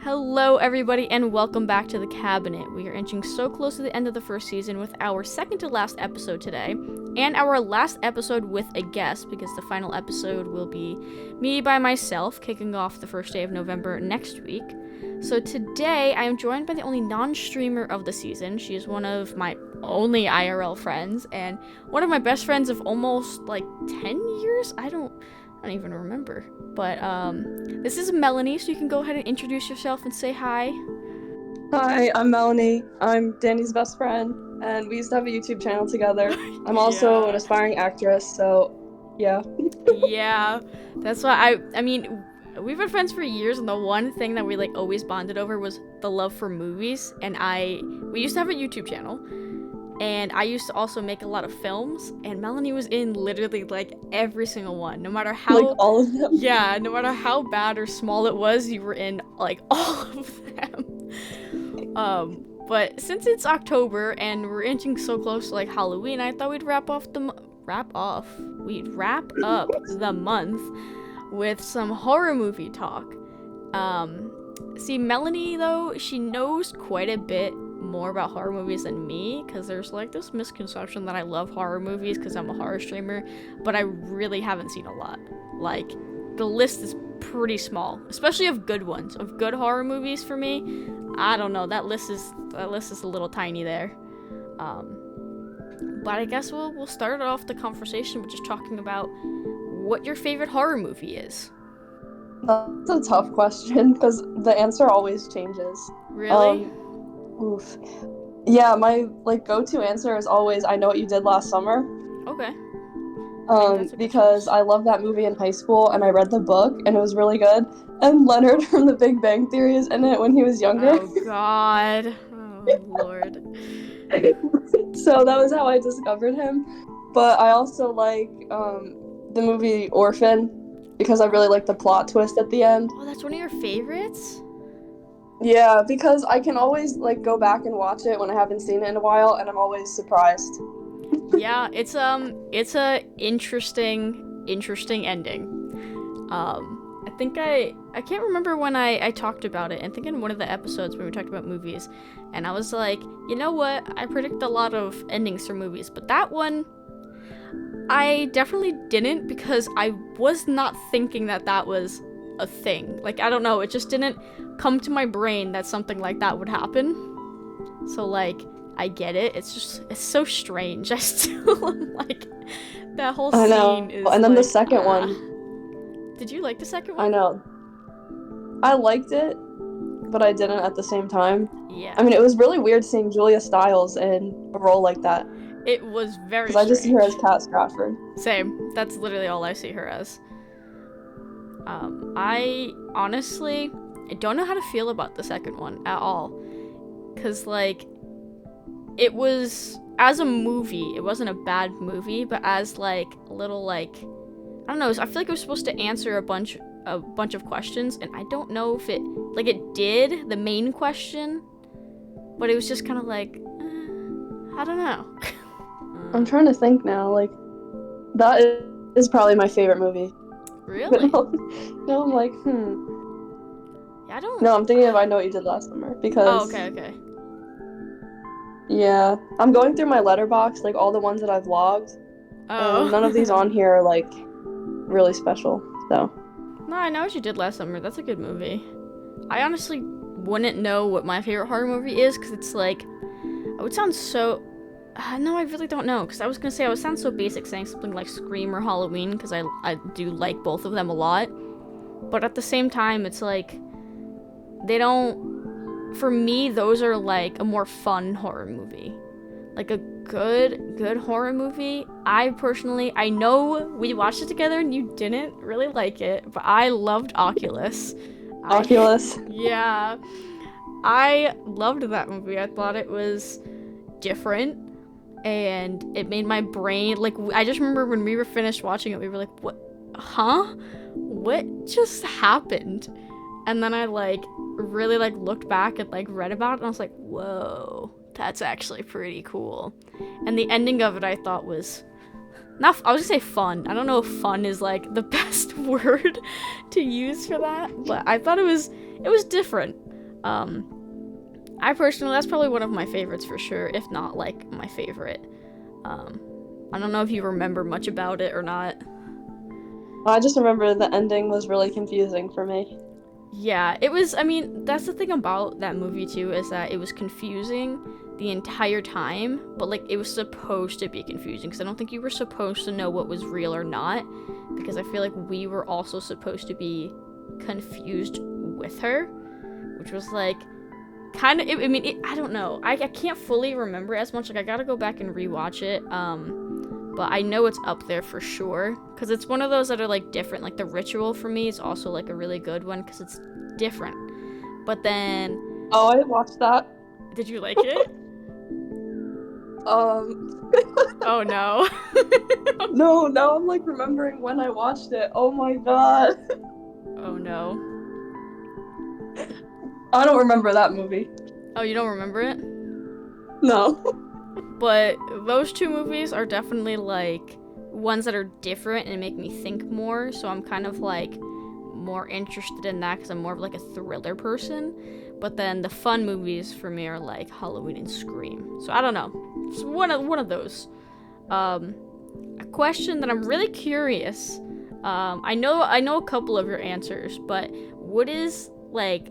Hello, everybody, and welcome back to the cabinet. We are inching so close to the end of the first season with our second to last episode today, and our last episode with a guest, because the final episode will be me by myself, kicking off the first day of November next week. So today, I am joined by the only non-streamer of the season. She is one of my only IRL friends, and one of my best friends of almost, 10 years? I don't even remember. But, this is Melanie, so you can go ahead and introduce yourself and say hi. Hi, I'm Melanie. I'm Danny's best friend, and we used to have a YouTube channel together. I'm also an aspiring actress, so yeah. Yeah, that's why I mean, we've been friends for years, and the one thing that we, always bonded over was the love for movies, and we used to have a YouTube channel, and I used to also make a lot of films, and Melanie was in literally, every single one, no matter how... all of them? Yeah, no matter how bad or small it was, you were in, all of them. But since it's October, and we're inching so close to, Halloween, I thought we'd wrap up the month with some horror movie talk. See, Melanie, though, she knows quite a bit more about horror movies than me, because there's this misconception that I love horror movies because I'm a horror streamer, but I really haven't seen a lot. The list is pretty small, especially of good ones, of good horror movies for me. I don't know, that list is a little tiny there. But I guess we'll start off the conversation with just talking about what your favorite horror movie is. That's a tough question, because the answer always changes. Really? Oof. Yeah, my go-to answer is always I Know What You Did Last Summer. Okay. Because I loved that movie in high school, and I read the book, and it was really good. And Leonard from The Big Bang Theory is in it when he was younger. Oh, God. Oh, Lord. So that was how I discovered him. But I also like the movie Orphan, because I really like the plot twist at the end. Oh, that's one of your favorites? Yeah, because I can always go back and watch it when I haven't seen it in a while, and I'm always surprised. Yeah, it's a interesting ending. I think I can't remember when I talked about it. I think in one of the episodes when we talked about movies, and I was like, you know what? I predict a lot of endings for movies, but that one I definitely didn't, because I was not thinking that was a thing. I don't know, it just didn't come to my brain that something like that would happen. So I get it. It's so strange. I still am that whole scene. I know. Is and then the second one. Did you like the second one? I know. I liked it, but I didn't at the same time. Yeah. I mean, it was really weird seeing Julia Stiles in a role like that. It was very strange. Because I just see her as Kat Stratford. Same. That's literally all I see her as. I honestly, I don't know how to feel about the second one at all. Because, it was, as a movie, it wasn't a bad movie, but as, a little, I don't know, I feel like it was supposed to answer a bunch of questions, and I don't know if it, it did, the main question, but it was just kind of I don't know. I'm trying to think now, that is probably my favorite movie. Really? No, I'm Yeah, I don't... No, I'm thinking of I Know What You Did Last Summer, because... Oh, okay. Yeah, I'm going through my letterbox, all the ones that I've logged. Oh. And none of these on here are, really special, so... No, I Know What You Did Last Summer. That's a good movie. I honestly wouldn't know what my favorite horror movie is, because it's I would sound so... no, I really don't know, because I was going to say I would sound so basic saying something like Scream or Halloween, because I do like both of them a lot. But at the same time, it's they don't... For me, those are a more fun horror movie. A good horror movie. I know we watched it together and you didn't really like it, but I loved Oculus. Yeah. I loved that movie. I thought it was different, and it made my brain, I just remember when we were finished watching it, we were like, what? Huh? What just happened? And then I, really, looked back and, read about it, and I was like, whoa, that's actually pretty cool. And the ending of it, I thought, was not, I was gonna say fun. I don't know if fun is, the best word to use for that, but I thought it was different. I personally, that's probably one of my favorites for sure, if not like my favorite. I don't know if you remember much about it or not. I just remember the ending was really confusing for me. Yeah, it was, I mean, that's the thing about that movie too, is that it was confusing the entire time, but like it was supposed to be confusing, because I don't think you were supposed to know what was real or not, because I feel like we were also supposed to be confused with her, which was like kind of, I don't know, I can't fully remember as much, like I gotta go back and rewatch it, but I know it's up there for sure, because it's one of those that are like different. Like The Ritual for me is also like a really good one because it's different. But then, Oh, I watched that. did you like it? Oh no. No, now I'm like remembering when I watched it. Oh my god. Oh no. I don't remember that movie. Oh, you don't remember it? No. But those two movies are definitely like ones that are different and make me think more, so I'm kind of like more interested in that because I'm more of like a thriller person. But then the fun movies for me are like Halloween and Scream. So I don't know. It's one of those. A question that I'm really curious. I know a couple of your answers, but what is like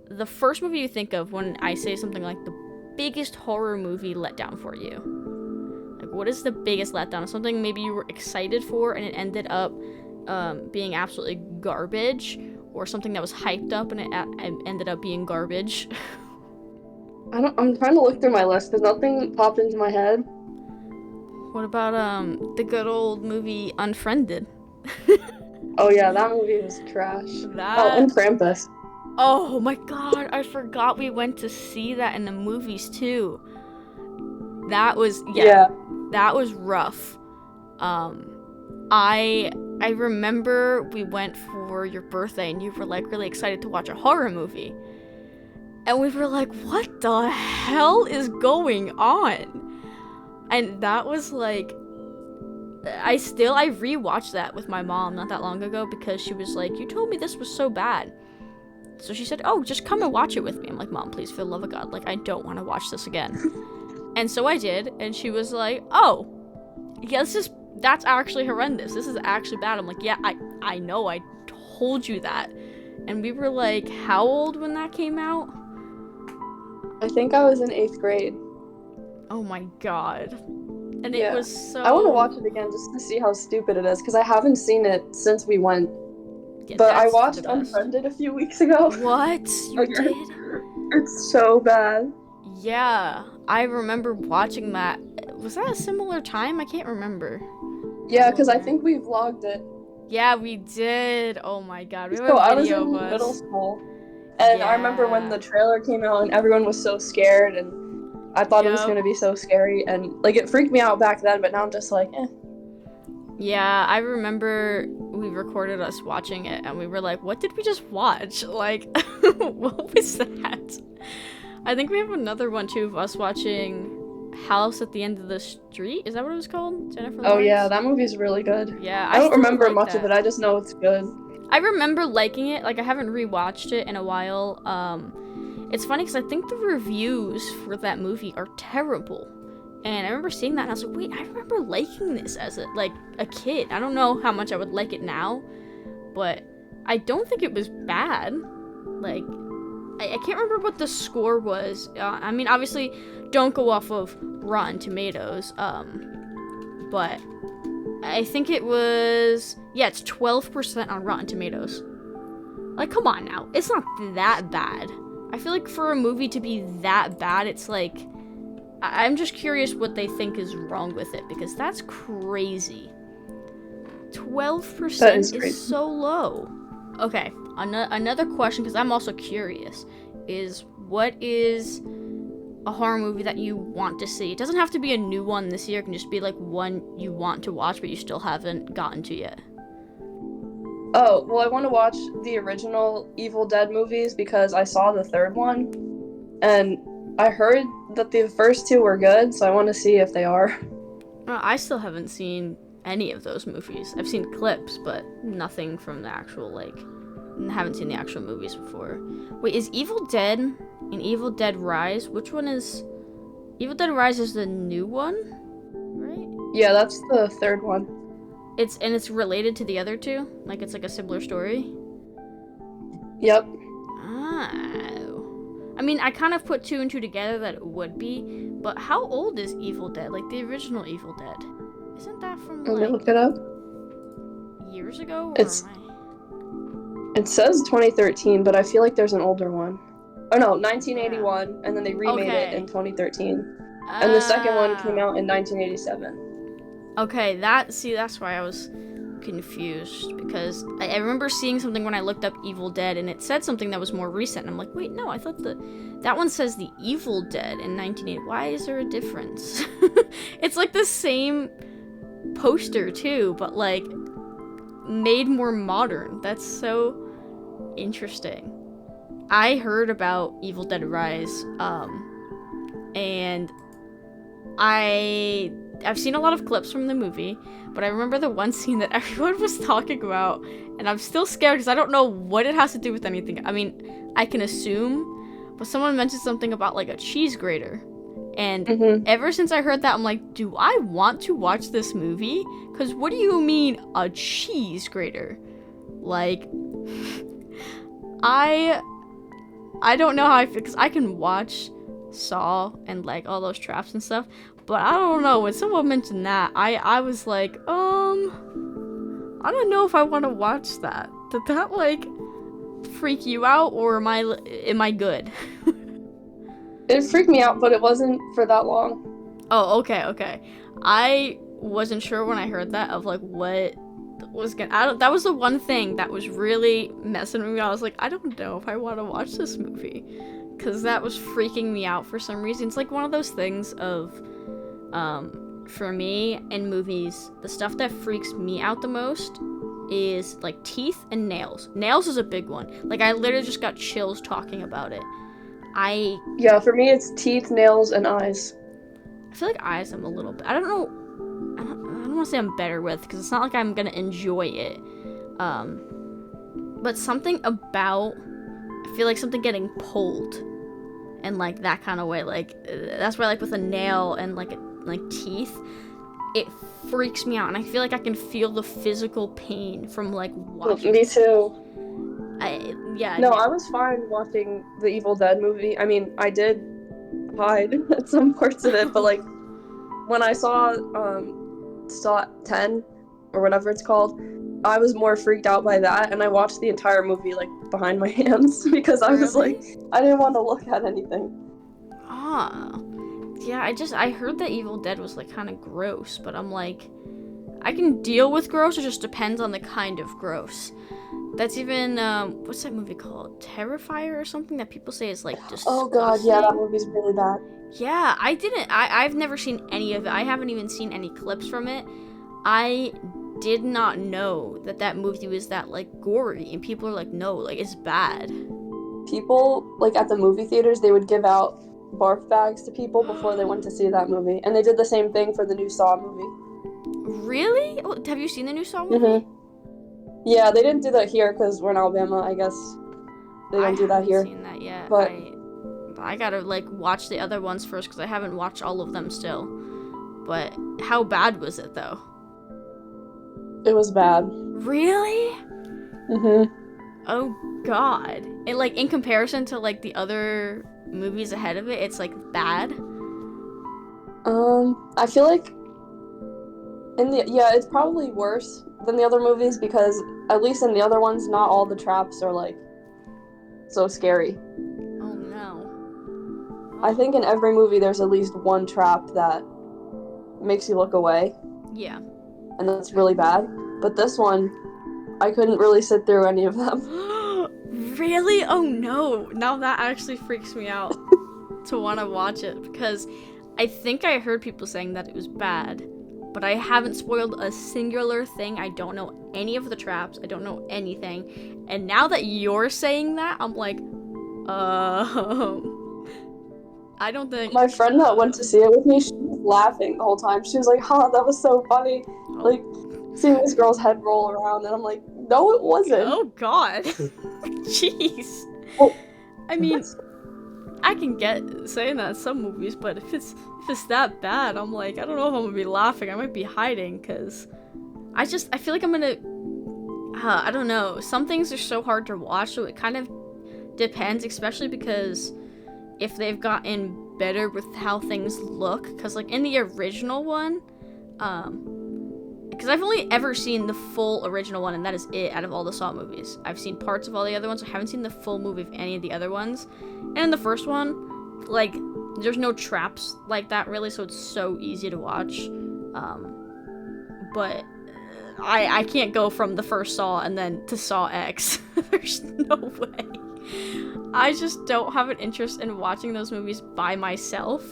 the first movie you think of when I say something like the biggest horror movie letdown for you? Like, what is the biggest letdown? Something maybe you were excited for and it ended up being absolutely garbage, or something that was hyped up and it ended up being garbage. I'm trying to look through my list because nothing popped into my head. What about the good old movie Unfriended? Oh yeah, that movie was trash. That... Oh, and Krampus. Oh my god, I forgot we went to see that in the movies too. That was that was rough. I remember we went for your birthday and you were like really excited to watch a horror movie. And we were like, what the hell is going on? And that was like, I rewatched that with my mom not that long ago because she was like, you told me this was so bad. So she said, oh, just come and watch it with me. I'm like, Mom, please, for the love of God, like, I don't want to watch this again. And so I did, and she was like, oh, yeah, that's actually horrendous. This is actually bad. I'm like, yeah, I know, I told you that. And we were like, how old when that came out? I think I was in 8th grade. Oh my god. And it was so... I want to watch it again just to see how stupid it is, because I haven't seen it since we went. Yeah, but I watched Unfriended a few weeks ago. What? You did? It's so bad. Yeah, I remember watching that. Was that a similar time? I can't remember. Yeah, because I think we vlogged it. Yeah, we did. Oh my god. We have so a video I was in of us. middle school. And I remember when the trailer came out and everyone was so scared, and I thought it was going to be so scary, and like it freaked me out back then, but now I'm just like, eh. Yeah, I remember we recorded us watching it and we were like, what did we just watch? Like, what was that? I think we have another one too of us watching House at the End of the Street. Is that what it was called? Jennifer Lawrence? Oh yeah, that movie's really good. Yeah, I don't remember much of it, I just know it's good. I remember liking it, like I haven't rewatched it in a while. It's funny because I think the reviews for that movie are terrible. And I remember seeing that and I was like, wait, I remember liking this as a kid. I don't know how much I would like it now, but I don't think it was bad. Like, I can't remember what the score was. I mean, obviously, don't go off of Rotten Tomatoes, but I think it was, yeah, it's 12% on Rotten Tomatoes. Like, come on now. It's not that bad. I feel like for a movie to be that bad, it's like... I'm just curious what they think is wrong with it, because that's crazy. 12% is so low. Okay, another question, because I'm also curious, is what is a horror movie that you want to see? It doesn't have to be a new one this year. It can just be like one you want to watch but you still haven't gotten to yet. Oh, well, I want to watch the original Evil Dead movies because I saw the third one, and I heard that the first two were good, so I want to see if they are. I still haven't seen any of those movies. I've seen clips, but nothing from the actual, like, And I haven't seen the actual movies before. Wait, is Evil Dead and Evil Dead Rise? Which one is... Evil Dead Rise is the new one? Right? Yeah, that's the third one. It's related to the other two? Like, it's like a similar story? Yep. Oh. I mean, I kind of put two and two together that it would be, but how old is Evil Dead? Like, the original Evil Dead? Isn't that from, Let me look it up. years ago? Or It's... It says 2013, but I feel like there's an older one. Oh no, 1981, yeah. And then they remade it in 2013. And the second one came out in 1987. Okay, that's why I was confused, because I remember seeing something when I looked up Evil Dead, and it said something that was more recent, and I'm like, wait, no, I thought that one says the Evil Dead in 1980. Why is there a difference? It's like the same poster too, but like made more modern. That's so interesting. I heard about Evil Dead Rise, and I've seen a lot of clips from the movie, but I remember the one scene that everyone was talking about, and I'm still scared because I don't know what it has to do with anything. I mean, I can assume, but someone mentioned something about like a cheese grater, and ever since I heard that, I'm like, do I want to watch this movie? Because what do you mean a cheese grater? Like, I don't know how I feel, because I can watch Saw and like all those traps and stuff, but I don't know, when someone mentioned that, I was like, I don't know if I want to watch that. Did that like freak you out, or am I good? It freaked me out, but it wasn't for that long. Oh, okay. I wasn't sure when I heard that of like what was gonna. That was the one thing that was really messing with me. I was like, I don't know if I want to watch this movie, because that was freaking me out for some reason. It's like one of those things of, for me in movies, the stuff that freaks me out the most is like teeth and nails. Nails is a big one. Like, I literally just got chills talking about it. Yeah, for me it's teeth, nails, and eyes. I feel like eyes I'm a little bit. I don't know. I don't want to say I'm better with, because it's not like I'm gonna enjoy it. But something about, I feel like something getting pulled, and like that kind of way. Like that's why, like with a nail and like teeth, it freaks me out, and I feel like I can feel the physical pain from like watching. Me too. Yeah. No, I was fine watching the Evil Dead movie. I mean, I did hide at some parts of it, but like when I saw Saw 10 or whatever it's called, I was more freaked out by that, and I watched the entire movie like behind my hands because I was like, I didn't want to look at anything. Yeah, I heard that Evil Dead was like kind of gross, but I'm like, I can deal with gross. It just depends on the kind of gross. That's even, what's that movie called? Terrifier or something that people say is like disgusting. Oh god, yeah, that movie's really bad. Yeah, I've never seen any of it. I haven't even seen any clips from it. I did not know that movie was that like gory, and people are like, no, like it's bad. People, like at the movie theaters, they would give out barf bags to people before they went to see that movie. And they did the same thing for the new Saw movie. Really? Oh, have you seen the new Saw movie? Yeah, they didn't do that here because we're in Alabama, I guess. They don't do that here. I haven't seen that yet. But I gotta like watch the other ones first, because I haven't watched all of them still. But how bad was it though? It was bad. Really? Oh god. And like in comparison to like the other movies ahead of it, it's like bad. I feel like it's probably worse than the other movies, because at least in the other ones, not all the traps are like so scary. Oh no. I think in every movie there's at least one trap that makes you look away. Yeah. And that's really bad. But this one, I couldn't really sit through any of them. Really? Oh no. Now that actually freaks me out to want to watch it, because I think I heard people saying that it was bad, but I haven't spoiled a singular thing. I don't know any of the traps. I don't know anything. And now that you're saying that, I'm like, I don't think... My friend that went to see it with me, she was laughing the whole time. She was like, that was so funny. Like, seeing this girl's head roll around, and I'm like, No, it wasn't. Oh God. Jeez. Well, I mean, I can get saying that in some movies, but if it's that bad, I'm like, I don't know if I'm gonna be laughing. I might be hiding, because I feel like I'm gonna, I don't know. Some things are so hard to watch, so it kind of depends, especially because if they've gotten better with how things look, because like in the original one, because I've only ever seen the full original one, and that is it out of all the Saw movies. I've seen parts of all the other ones. I haven't seen the full movie of any of the other ones. And in the first one, like, there's no traps like that really, so it's so easy to watch. But I can't go from the first Saw and then to Saw X. There's no way. I just don't have an interest in watching those movies by myself,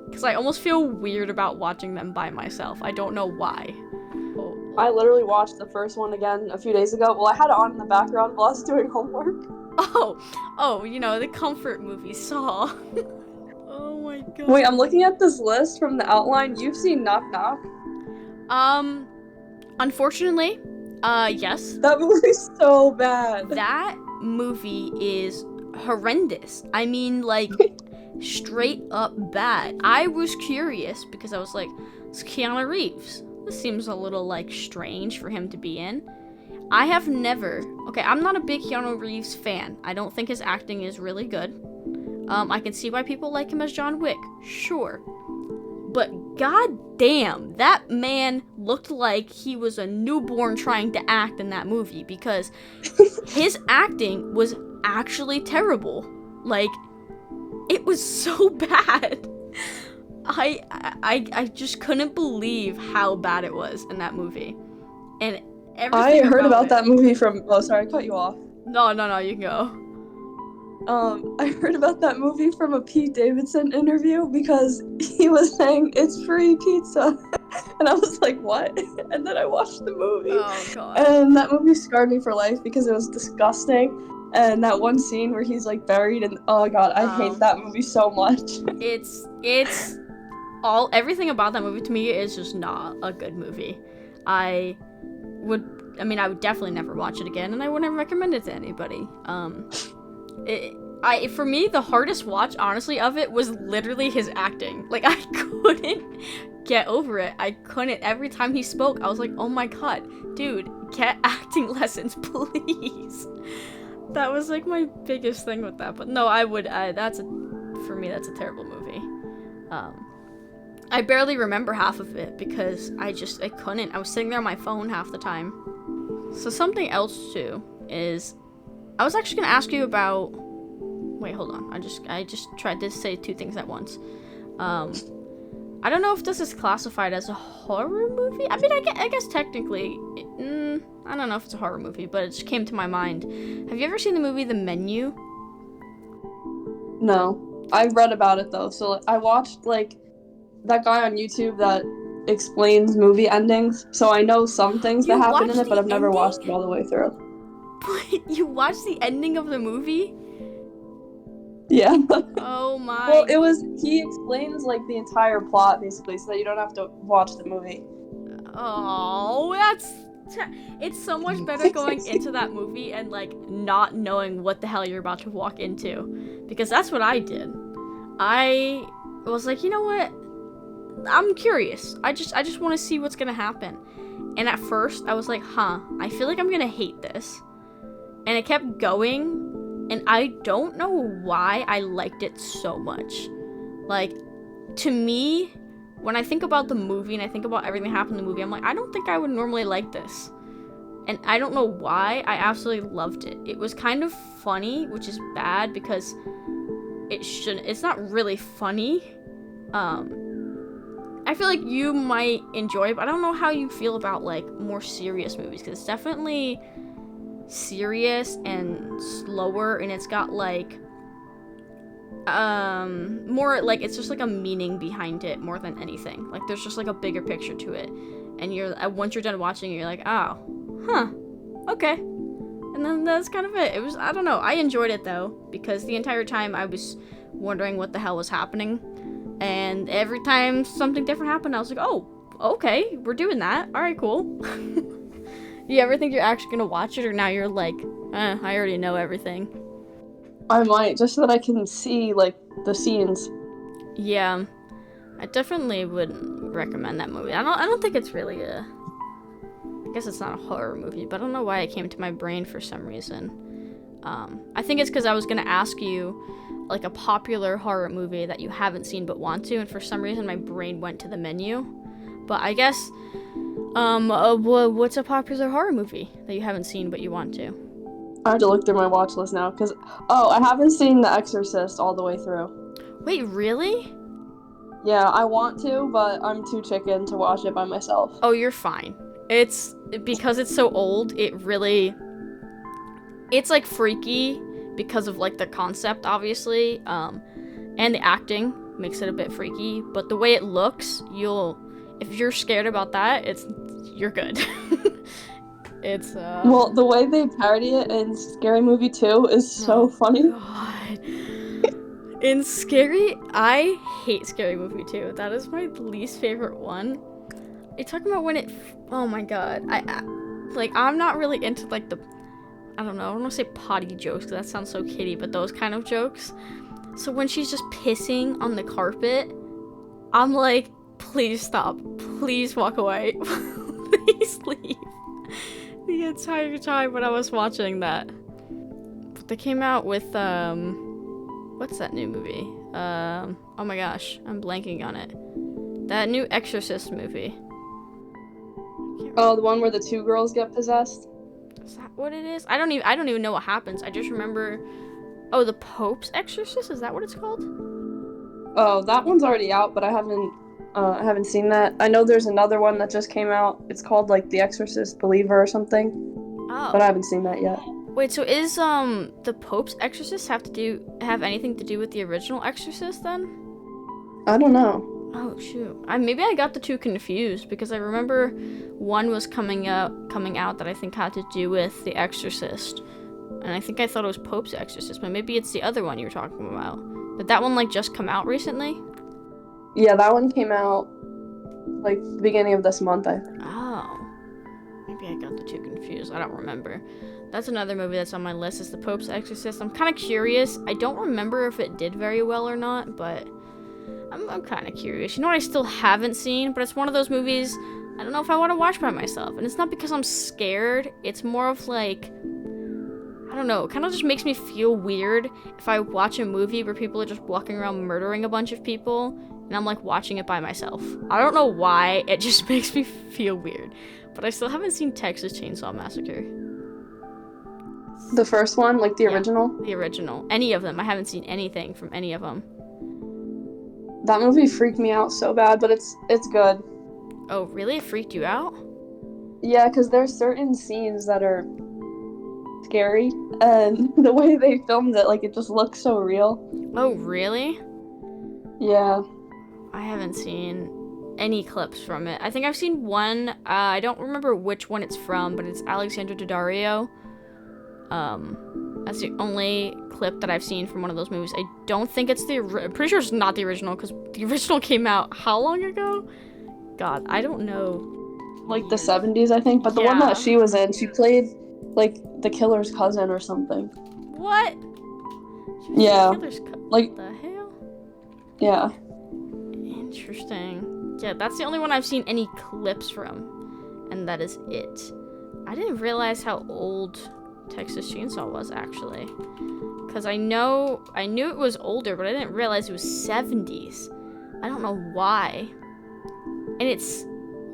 because I almost feel weird about watching them by myself. I don't know why. I literally watched the first one again a few days ago. Well, I had it on in the background while I was doing homework. Oh, you know, the comfort movie Saw. Oh my god. Wait, I'm looking at this list from the outline. You've seen Knock Knock? Unfortunately, yes. That movie's so bad. That movie is horrendous. I mean, like, straight up bad. I was curious because I was like, it's Keanu Reeves. This seems a little, like, strange for him to be in. I have never... Okay, I'm not a big Keanu Reeves fan. I don't think his acting is really good. I can see why people like him as John Wick. Sure. But goddamn, that man looked like he was a newborn trying to act in that movie, because his acting was actually terrible. Like, it was so bad. I just couldn't believe how bad it was in that movie. And everything I heard about that movie from... Oh, sorry, I cut you off. No, you can go. I heard about that movie from a Pete Davidson interview, because he was saying it's free pizza. And I was like, what? And then I watched the movie. Oh, God. And that movie scarred me for life because it was disgusting. And that one scene where he's like buried, and oh god, I hate that movie so much. It's everything about that movie to me is just not a good movie. I would definitely never watch it again, and I wouldn't recommend it to anybody. For me, the hardest watch, honestly, of it was literally his acting. Like, I couldn't get over it. I couldn't. Every time he spoke, I was like, oh my god, dude, get acting lessons, please. That was, like, my biggest thing with that. But no, for me, that's a terrible movie. I barely remember half of it because I couldn't. I was sitting there on my phone half the time. So something else, too, is... I was actually going to ask you about... Wait, hold on. I just tried to say two things at once. I don't know if this is classified as a horror movie. I mean, I guess technically... I don't know if it's a horror movie, but it just came to my mind. Have you ever seen the movie The Menu? No. I've read about it, though. So I watched, like, that guy on YouTube that explains movie endings. So I know some things that happen in it, but I've never watched it all the way through. But you watched the ending of the movie? Yeah. Oh my... Well, he explains, like, the entire plot, basically, so that you don't have to watch the movie. Oh, it's so much better going into that movie and, like, not knowing what the hell you're about to walk into. Because that's what I did. I was like, you know what? I'm curious. I just want to see what's gonna happen. And at first, I was like, I feel like I'm gonna hate this. And it kept going, and I don't know why I liked it so much. Like, to me, when I think about the movie and I think about everything that happened in the movie, I'm like, I don't think I would normally like this. And I don't know why, I absolutely loved it. It was kind of funny, which is bad because it's not really funny. I feel like you might enjoy it, but I don't know how you feel about, like, more serious movies, because it's definitely serious and slower, and it's got, like, more, like, it's just, like, a meaning behind it more than anything. Like, there's just, like, a bigger picture to it, and once you're done watching it, you're like, oh, okay. And then that's kind of it. It was, I don't know, I enjoyed it, though, because the entire time I was wondering what the hell was happening, and every time something different happened, I was like, oh, okay, we're doing that, alright, cool. You ever think you're actually gonna watch it, or now you're like, I already know everything? I might, just so that I can see, like, the scenes. Yeah, I definitely would recommend that movie. I don't think it's really I guess it's not a horror movie, but I don't know why it came to my brain for some reason. I think it's because I was gonna ask you, like, a popular horror movie that you haven't seen but want to, and for some reason my brain went to the menu. But I guess, what's a popular horror movie that you haven't seen but you want to? I have to look through my watch list now, because, I haven't seen The Exorcist all the way through. Wait, really? Yeah, I want to, but I'm too chicken to watch it by myself. Oh, you're fine. It's because it's so old, it's like freaky because of like the concept, obviously, and the acting makes it a bit freaky, but the way it looks, if you're scared about that, you're good. It's Well, the way they parody it in Scary Movie 2 is so funny. God. In Scary, I hate Scary Movie 2. That is my least favorite one. You're talking about when oh my god. I'm not really into like I don't don't want to say potty jokes because that sounds so kiddie, but those kind of jokes. So when she's just pissing on the carpet, I'm like, please stop. Please walk away. Please leave. The entire time when I was watching that. But they came out with, what's that new movie? Oh my gosh, I'm blanking on it. That new Exorcist movie. Oh, the one where the two girls get possessed? Is that what it is? I don't even know what happens. I just remember, oh, the Pope's Exorcist? Is that what it's called? Oh, that one's already out, but I haven't seen that. I know there's another one that just came out. It's called, like, The Exorcist Believer or something. Oh. But I haven't seen that yet. Wait, so is, the Pope's Exorcist have anything to do with the original Exorcist, then? I don't know. Oh, shoot. Maybe I got the two confused, because I remember one was coming out that I think had to do with The Exorcist. And I think I thought it was Pope's Exorcist, but maybe it's the other one you were talking about. Did that one, like, just come out recently? Yeah, that one came out, like, the beginning of this month, I think. Oh. Maybe I got the two confused. I don't remember. That's another movie that's on my list, is The Pope's Exorcist. I'm kind of curious. I don't remember if it did very well or not, but I'm kind of curious. You know what I still haven't seen? But it's one of those movies I don't know if I want to watch by myself. And it's not because I'm scared. It's more of like, I don't know, it kind of just makes me feel weird if I watch a movie where people are just walking around murdering a bunch of people and I'm like watching it by myself. I don't know why, it just makes me feel weird. But I still haven't seen Texas Chainsaw Massacre. The first one, like the original? The original. Any of them. I haven't seen anything from any of them. That movie freaked me out so bad, but it's good. Oh, really? It freaked you out? Yeah, because there's certain scenes that are scary, and the way they filmed it, like, it just looks so real. Oh, really? Yeah. I haven't seen any clips from it. I think I've seen one, I don't remember which one it's from, but it's Alexandra Daddario. That's the only clip that I've seen from one of those movies. I don't think it's I'm pretty sure it's not the original, because the original came out how long ago? God, I don't know. Like the 70s, I think, but the one that she was in, she played, like, the killer's cousin or something. What? Yeah. Like, what the hell? Yeah. Interesting. Yeah, that's the only one I've seen any clips from, and that is it. I didn't realize how old Texas Chainsaw was, actually, because I knew it was older, but I didn't realize it was 70s. I don't know why. And it's,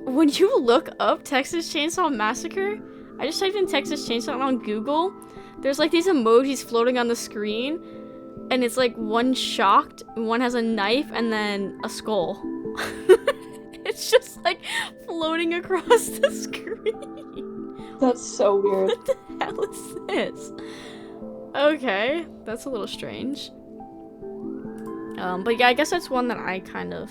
when you look up Texas Chainsaw Massacre, I just typed in Texas Chainsaw on Google, there's like these emojis floating on the screen, and it's like one shocked, one has a knife, and then a skull. It's just like floating across the screen. That's so weird. What the hell is this? Okay, that's a little strange. But yeah, I guess that's one that I kind of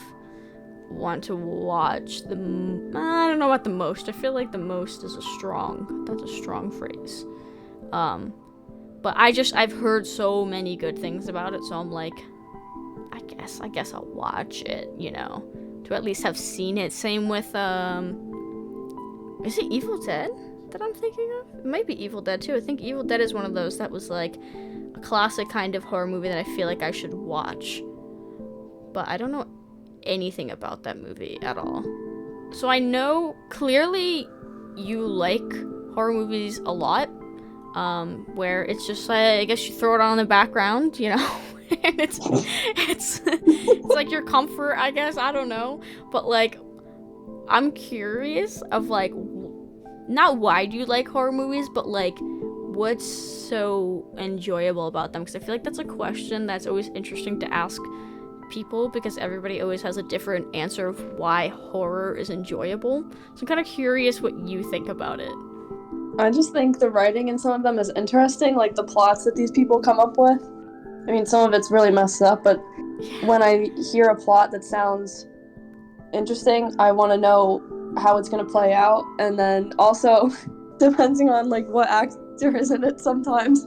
want to watch. I don't know about the most. I feel like the most is that's a strong phrase. But I've heard so many good things about it, so I'm like, I guess I'll watch it, you know, to at least have seen it. Same with, is it Evil Dead? that I'm thinking of? It might be Evil Dead too. I think Evil Dead is one of those that was like a classic kind of horror movie that I feel like I should watch. But I don't know anything about that movie at all. So I know clearly you like horror movies a lot, where it's just like, I guess you throw it on in the background, you know, and it's like your comfort, I guess, I don't know, but like, I'm curious of like, not why do you like horror movies, but like, what's so enjoyable about them? Because I feel like that's a question that's always interesting to ask people, because everybody always has a different answer of why horror is enjoyable. So I'm kind of curious what you think about it. I just think the writing in some of them is interesting, like the plots that these people come up with. I mean, some of it's really messed up, but when I hear a plot that sounds interesting, I want to know how it's going to play out, and then also depending on like what actor is in it sometimes.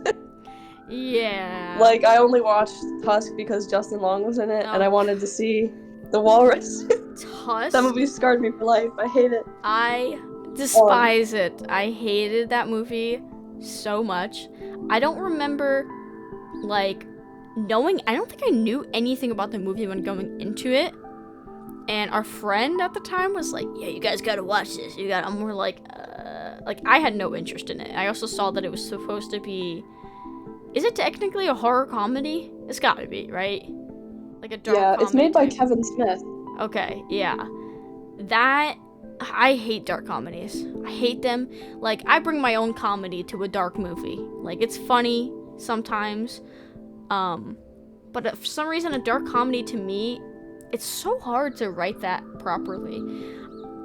Yeah. Like, I only watched Tusk because Justin Long was in it, and I wanted to see the walrus. Tusk? That movie scarred me for life. I hate it. I despise it. I hated that movie so much. I don't remember, like, knowing... I don't think I knew anything about the movie when going into it. And our friend at the time was like, yeah, you guys gotta watch this. And we're like, I had no interest in it. I also saw that it was supposed to be... Is it technically a horror comedy? It's gotta be, right? Like a dark comedy. Yeah, it's made by Kevin Smith. Okay, yeah. That... I hate dark comedies. I hate them. Like, I bring my own comedy to a dark movie. Like, it's funny sometimes. But for some reason, a dark comedy to me, it's so hard to write that properly.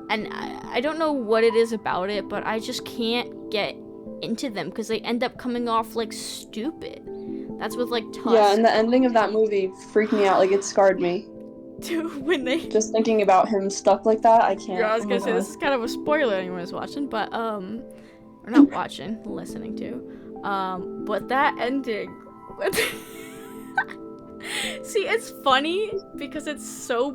And I don't know what it is about it, but I just can't get into them because they end up coming off like stupid. That's with like Tusk. Yeah, and the ending of that movie freaked me out. Like, it scarred me. Dude, when they just thinking about him stuck like that, I can't. Yeah, I was gonna say this is kind of a spoiler anyone is watching, but or not watching, listening to. But that ending. See, it's funny because it's so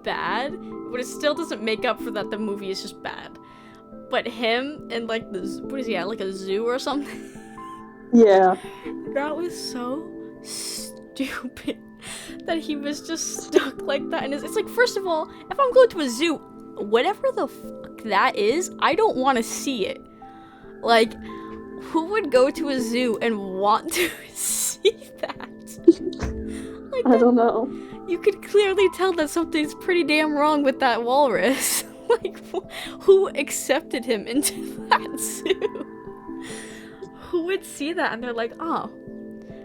bad, but it still doesn't make up for that. The movie is just bad. But him and like what is he at, like a zoo or something? Yeah. That was so stupid that he was just stuck like that. And it's like, first of all, if I'm going to a zoo, whatever the fuck that is, I don't want to see it. Like, who would go to a zoo and want to see that? Like, I don't know. You could clearly tell that something's pretty damn wrong with that walrus. Like, who accepted him into that zoo? Who would see that and they're like, oh,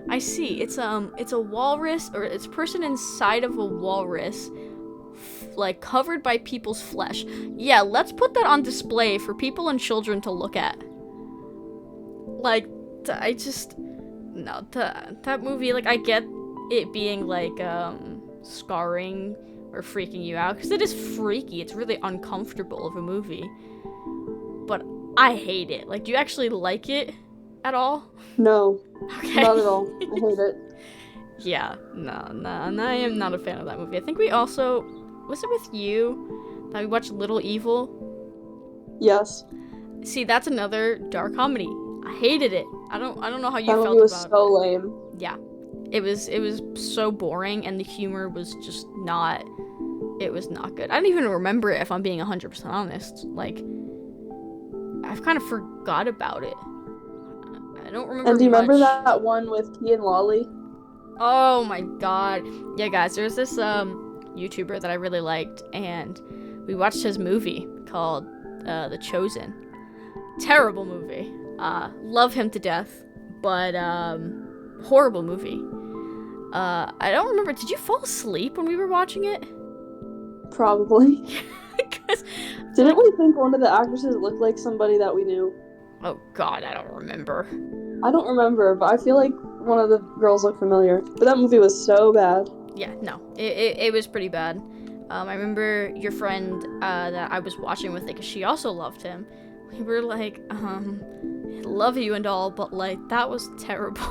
I see. It's a walrus, or it's a person inside of a walrus, like covered by people's flesh. Yeah, let's put that on display for people and children to look at. Like, I just no, that movie. Like, I get it being like scarring or freaking you out because it is freaky. It's really uncomfortable of a movie, but I hate it. Like, do you actually like it at all? No. Okay. Not at all. I hate it. Yeah, no, I am not a fan of that movie. I think we also, was it with you that we watched Little Evil? Yes. See, that's another dark comedy. I hated it. I don't know how you felt about it. That movie was so lame. Yeah. It was so boring, and the humor was just not, it was not good. I don't even remember it, if I'm being 100% honest. Like, I've kind of forgot about it. I don't remember. And do you much. remember that one with Key and Lolly? Oh my god. Yeah, guys, there's this YouTuber that I really liked, and we watched his movie called The Chosen. Terrible movie. Love him to death, but horrible movie. I don't remember. Did you fall asleep when we were watching it? Probably. Didn't we think one of the actresses looked like somebody that we knew? Oh god, I don't remember. I don't remember, but I feel like one of the girls looked familiar. But that movie was so bad. Yeah, no. It was pretty bad. I remember your friend that I was watching with it, because she also loved him. We were like, love you and all, but like, that was terrible.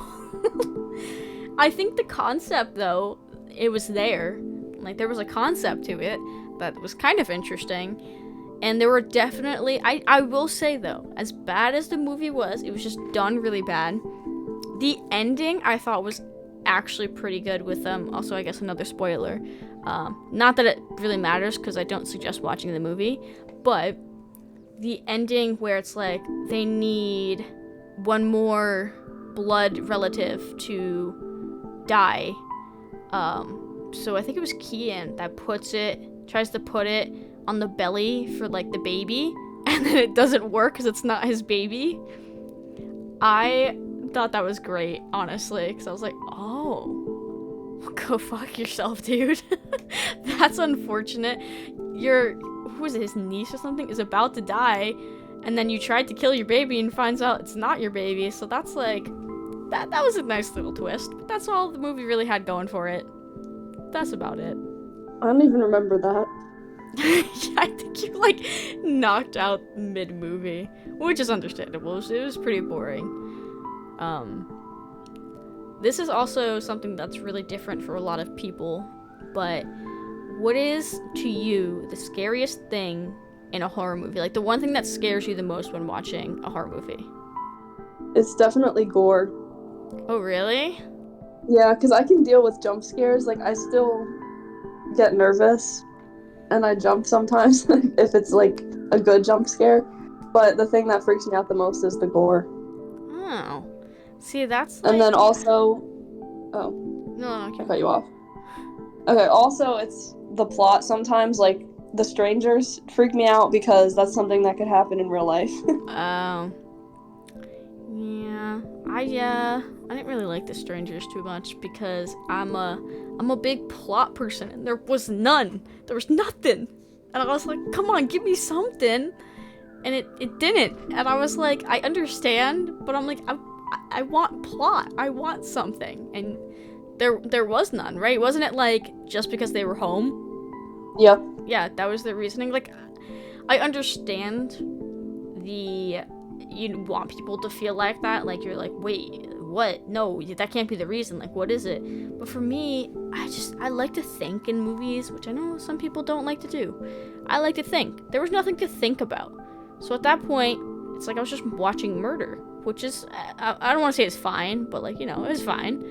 I think the concept, though, it was there. Like, there was a concept to it that was kind of interesting. And there were definitely, I will say though, as bad as the movie was, it was just done really bad. The ending I thought was actually pretty good with also I guess another spoiler. Not that it really matters because I don't suggest watching the movie, but the ending where it's like they need one more blood relative to die. So I think it was Kian that tries to put it on the belly for like the baby, and then it doesn't work because it's not his baby. I thought that was great, honestly, because I was like, oh, go fuck yourself, dude. That's unfortunate. Who is it, his niece or something, is about to die, and then you tried to kill your baby and finds out it's not your baby, so that's like, that was a nice little twist, but that's all the movie really had going for it. That's about it. I don't even remember that. Yeah, I think you like knocked out mid-movie, which is understandable. It was pretty boring. This is also something that's really different for a lot of people, but what is to you the scariest thing in a horror movie? Like the one thing that scares you the most when watching a horror movie? It's definitely gore. Oh, really? Yeah, because I can deal with jump scares. Like, I still get nervous and I jump sometimes if it's like a good jump scare. But the thing that freaks me out the most is the gore. Oh. See, that's like... And then also... Oh. No, I cut you off. Okay, also, it's the plot sometimes. Like, the strangers freak me out because that's something that could happen in real life. Oh. Yeah. I didn't really like The Strangers too much because I'm a big plot person, and there was none. There was nothing. And I was like, come on, give me something. And it didn't. And I was like, I understand, but I'm like, I want plot. I want something. And there was none, right? Wasn't it like just because they were home? Yep. Yeah, that was the reasoning. Like, I understand you want people to feel like that. Like, you're like, wait, what? No, that can't be the reason. Like, what is it? But for me, I like to think in movies, which I know some people don't like to do. I like to think. There was nothing to think about. So at that point, it's like I was just watching murder, which is, I don't want to say it's fine, but like, it was fine.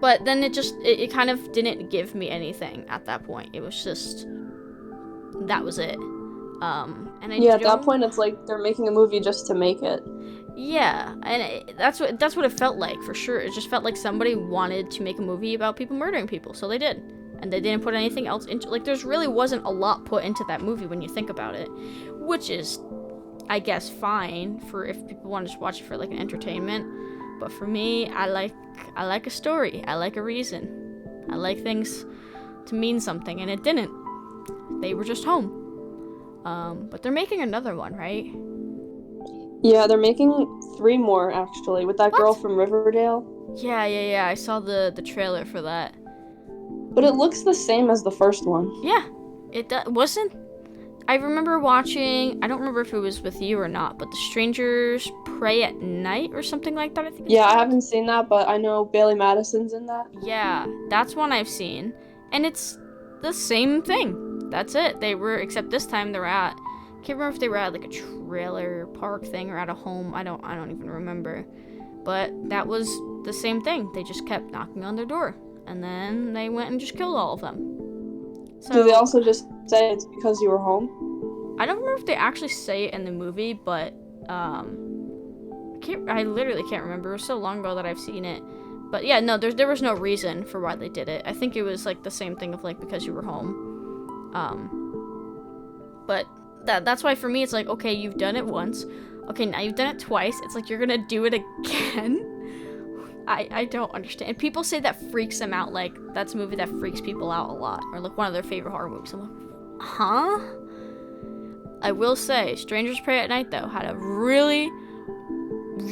But then it kind of didn't give me anything at that point. It was just, that was it. At that point it's like they're making a movie just to make it. Yeah, and that's what it felt like, for sure. It just felt like somebody wanted to make a movie about people murdering people, so they did. And they didn't put anything else into, like, there's really wasn't a lot put into that movie when you think about it, which is, I guess, fine for if people want to just watch it for like an entertainment. But for me, I like a story. I like a reason. I like things to mean something, and it didn't. They were just home. But they're making another one, right? Yeah, they're making 3 more, actually, with that girl from Riverdale. Yeah. I saw the trailer for that. But it looks the same as the first one. Yeah, it wasn't. I remember watching, I don't remember if it was with you or not, but The Strangers Pray at Night or something like that, I think. Yeah, I haven't seen that, but I know Bailey Madison's in that. Yeah, that's one I've seen. And it's the same thing. That's it. Except this time they're at, I can't remember if they were at like a trailer park thing or at a home. I don't even remember. But that was the same thing. They just kept knocking on their door. And then they went and just killed all of them. So, do they also just say it's because you were home? I don't remember if they actually say it in the movie, but I literally can't remember. It was so long ago that I've seen it. But yeah, no, there was no reason for why they did it. I think it was like the same thing of like because you were home. But that's why for me it's like, okay, you've done it once. Okay, now you've done it twice. It's like you're gonna do it again. I don't understand. People say that freaks them out, like that's a movie that freaks people out a lot, or like one of their favorite horror movies. I'm like, huh? I will say, Strangers Pray at Night though had a really,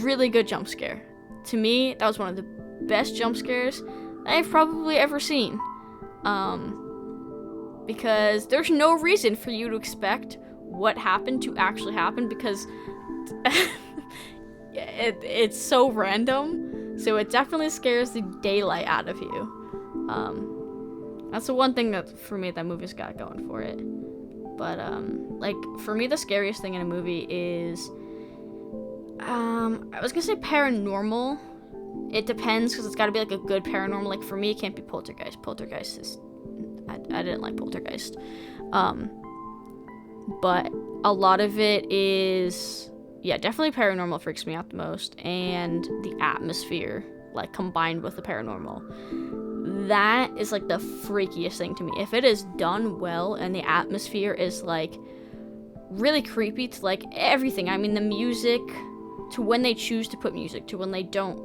really good jump scare. To me, that was one of the best jump scares I've probably ever seen. Because there's no reason for you to expect what happened to actually happen, because it's so random. So it definitely scares the daylight out of you. That's the one thing that, for me, that movie's got going for it. But like for me, the scariest thing in a movie is I was gonna say paranormal. It depends, because it's got to be like a good paranormal. Like for me, it can't be Poltergeist. Poltergeist is I didn't like Poltergeist. But a lot of it is, yeah, definitely paranormal freaks me out the most, and the atmosphere, like combined with the paranormal, that is like the freakiest thing to me. If it is done well and the atmosphere is like really creepy to like everything. I mean, the music, to when they choose to put music, to when they don't,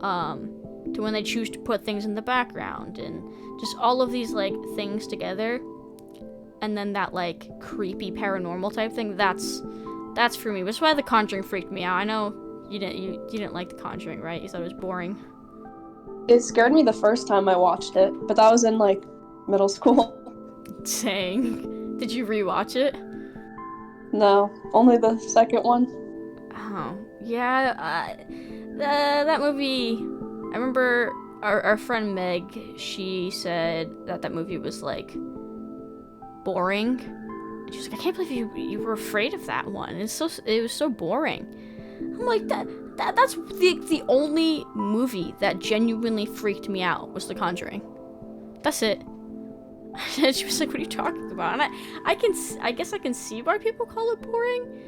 to when they choose to put things in the background, and just all of these like things together, and then that like creepy paranormal type thing, that's for me. Which is why The Conjuring freaked me out. I know you didn't like The Conjuring, right? You thought it was boring. It scared me the first time I watched it, but that was in like middle school. Dang. Did you rewatch it? No, only the second one. Oh, yeah, that movie, I remember our friend Meg, she said that movie was, like, boring. And she was like, I can't believe you were afraid of that one. It was so boring. I'm like, that's the only movie that genuinely freaked me out was The Conjuring. That's it. And she was like, what are you talking about? And I guess I can see why people call it boring.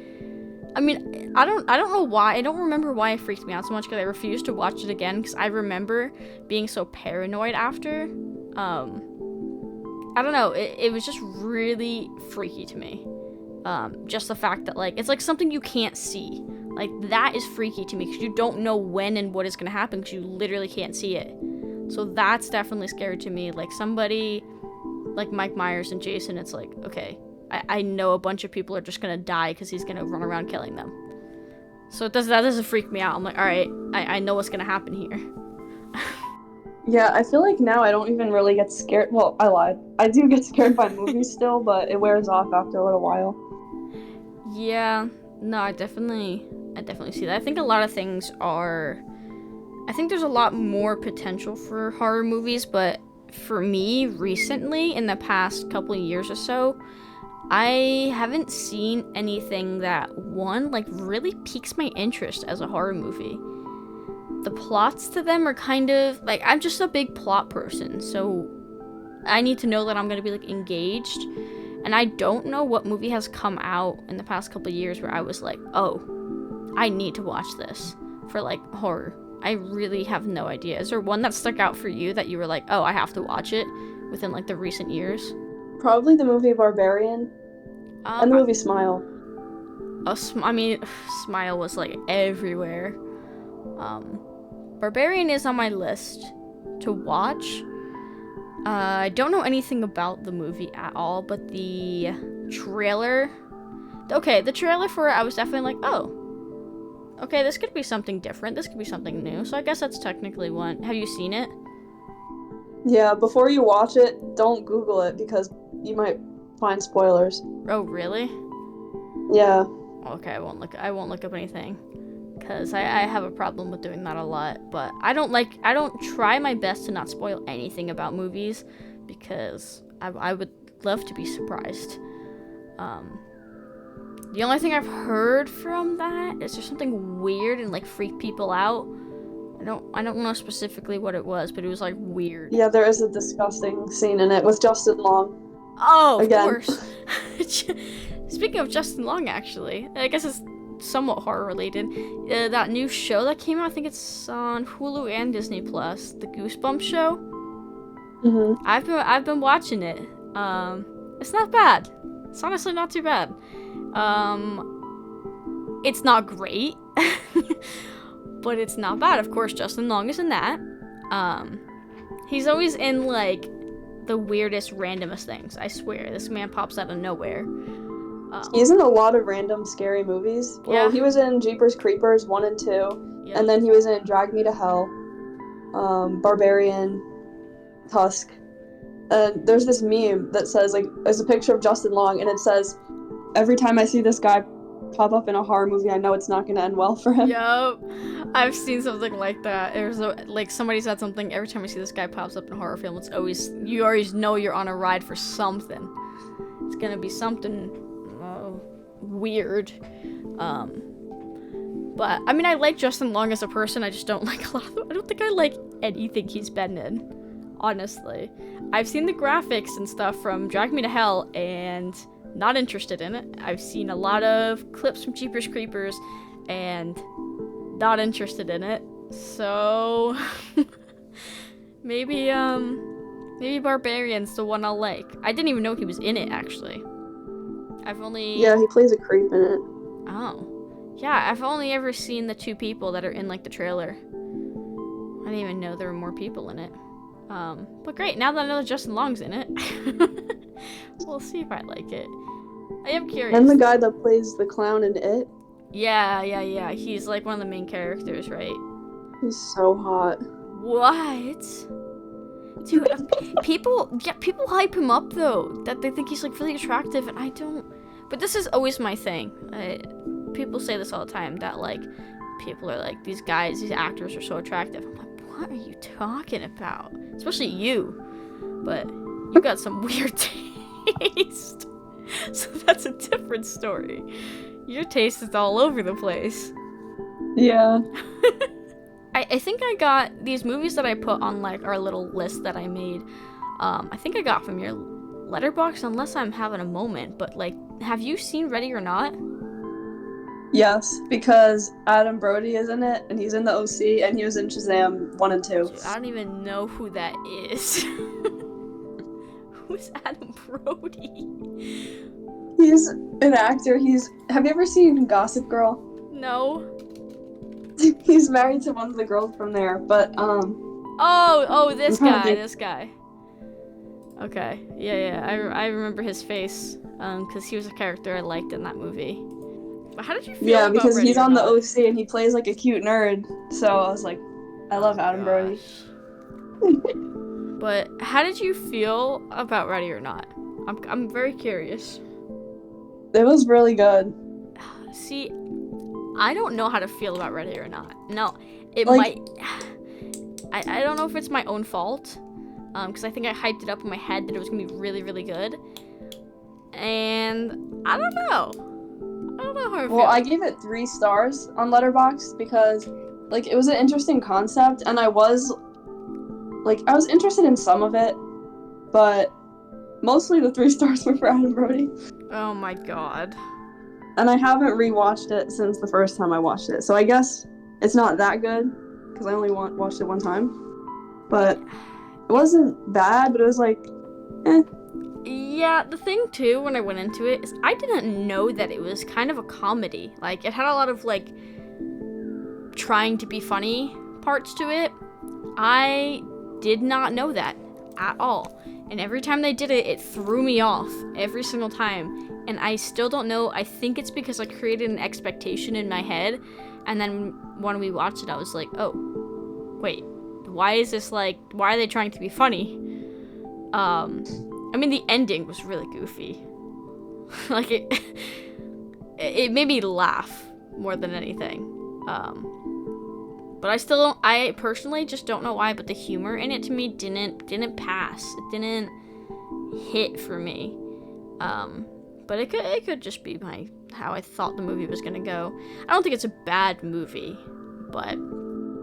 I mean, I don't know why. I don't remember why it freaked me out so much, because I refused to watch it again, because I remember being so paranoid after. I don't know. It was just really freaky to me. Just the fact that, like, it's like something you can't see. Like, that is freaky to me, because you don't know when and what is going to happen, because you literally can't see it. So that's definitely scary to me. Like, somebody like Mike Myers and Jason, it's like, okay, I know a bunch of people are just gonna die because he's gonna run around killing them. So that doesn't freak me out. I'm like, all right, I know what's gonna happen here. Yeah, I feel like now I don't even really get scared. Well, I lied. I do get scared by movies still, but it wears off after a little while. Yeah, no, I definitely see that. I think a lot of things are, I think there's a lot more potential for horror movies, but for me, recently, in the past couple of years or so, I haven't seen anything that, one, like, really piques my interest as a horror movie. The plots to them are kind of, like, I'm just a big plot person, so I need to know that I'm gonna be, like, engaged, and I don't know what movie has come out in the past couple of years where I was like, oh, I need to watch this for, like, horror. I really have no idea. Is there one that stuck out for you that you were like, oh, I have to watch it within, like, the recent years? Probably the movie Barbarian. And the movie Smile. Smile was, like, everywhere. Barbarian is on my list to watch. I don't know anything about the movie at all, but the trailer... Okay, the trailer for it, I was definitely like, oh, okay, this could be something different. This could be something new. So I guess that's technically one. Have you seen it? Yeah, before you watch it, don't Google it, because you might find spoilers. Oh, really? Yeah. Okay, I won't look up anything, because I have a problem with doing that a lot. But I don't try my best to not spoil anything about movies, because I would love to be surprised. The only thing I've heard from that is there's something weird and, like, freak people out. I don't know specifically what it was, but it was, like, weird. Yeah, there is a disgusting scene in it with Justin Long. Oh, of Again. course. Speaking of Justin Long, actually, I guess it's somewhat horror related. That new show that came out, I think it's on Hulu and Disney Plus, the Goosebumps show. Mm-hmm. I've been watching it. It's not bad. It's honestly not too bad. It's not great, but it's not bad. Of course, Justin Long is in that. He's always in, like, the weirdest, randomest things. I swear, this man pops out of nowhere. He's in a lot of random scary movies. Well, he was in Jeepers Creepers 1 and 2, and then he was in Drag Me to Hell, Barbarian, Tusk. And there's this meme that says, like, there's a picture of Justin Long, and it says, every time I see this guy pop up in a horror movie, I know it's not going to end well for him. Yup. I've seen something like that. It was like somebody said something, every time I see this guy pops up in a horror film, you always know you're on a ride for something. it's gonna be something weird. But I mean, I like Justin Long as a person. I just don't like a lot of. I don't think I like anything he's been in. Honestly, I've seen the graphics and stuff from Drag Me to Hell, and not interested in it. I've seen a lot of clips from Jeepers Creepers, and not interested in it. So maybe Barbarian's the one I'll like. I didn't even know he was in it, actually. Yeah, he plays a creep in it. Oh. Yeah, I've only ever seen the 2 people that are in, like, the trailer. I didn't even know there were more people in it. But great, now that I know that Justin Long's in it, we'll see if I like it. I am curious. And the guy that plays the clown in It. Yeah. He's, like, one of the main characters, right? He's so hot. What? Dude, people hype him up, though, that they think he's, like, really attractive, and I don't. But this is always my thing. People say this all the time, that, like, people are like, these actors are so attractive. I'm like, what are you talking about? Especially you. But you got some weird taste. So that's a different story. Your taste is all over the place. Yeah. I think I got these movies that I put on, like, our little list that I made. I think I got from your letterbox, unless I'm having a moment. But, like, have you seen Ready or Not? Yes, because Adam Brody is in it, and he's in the OC, and he was in Shazam 1 and 2. Dude, I don't even know who that is. Who's Adam Brody? He's an actor. Have you ever seen Gossip Girl? No. He's married to one of the girls from there, but, Oh, this guy. Okay, yeah, I remember his face, because he was a character I liked in that movie. But how did you feel about because Ready he's or on Not? the OC, and he plays, like, a cute nerd, so I was like, I love Adam Brody. But how did you feel about Ready or Not? I'm very curious. It was really good. See, I don't know how to feel about Ready or Not. No, it Like- might. I don't know if it's my own fault, because I think I hyped it up in my head that it was gonna be really, really good, and I don't know. I don't know how I feel. Well, I gave it 3 stars on Letterboxd because, like, it was an interesting concept, and I was interested in some of it, but mostly the 3 stars were for Adam Brody. Oh my god. And I haven't rewatched it since the first time I watched it, so I guess it's not that good because I only watched it one time. But it wasn't bad, but it was like, eh. Yeah, the thing too, when I went into it, is I didn't know that it was kind of a comedy. Like, it had a lot of, like, trying to be funny parts to it. I did not know that at all. And every time they did it, it threw me off every single time. And I still don't know. I think it's because I created an expectation in my head. And then when we watched it, I was like, oh, wait, why is this, like, why are they trying to be funny? I mean, the ending was really goofy. Like, it made me laugh more than anything. But I personally just don't know why, but the humor in it to me didn't pass. It didn't hit for me. But it could just be how I thought the movie was gonna go. I don't think it's a bad movie, but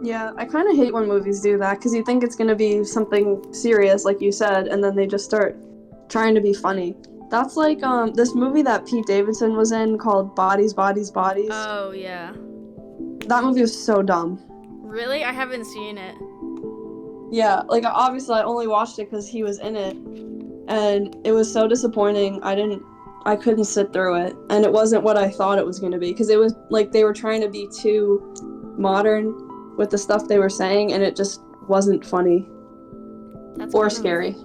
Yeah, I kind of hate when movies do that because you think it's gonna be something serious, like you said, and then they just start trying to be funny. That's like this movie that Pete Davidson was in called Bodies, Bodies, Bodies. oh yeah. That movie was so dumb. Really? I haven't seen it. Yeah, like obviously I only watched it because he was in it, and it was so disappointing. I couldn't sit through it, and it wasn't what I thought it was going to be because it was like they were trying to be too modern with the stuff they were saying, and it just wasn't funny or scary.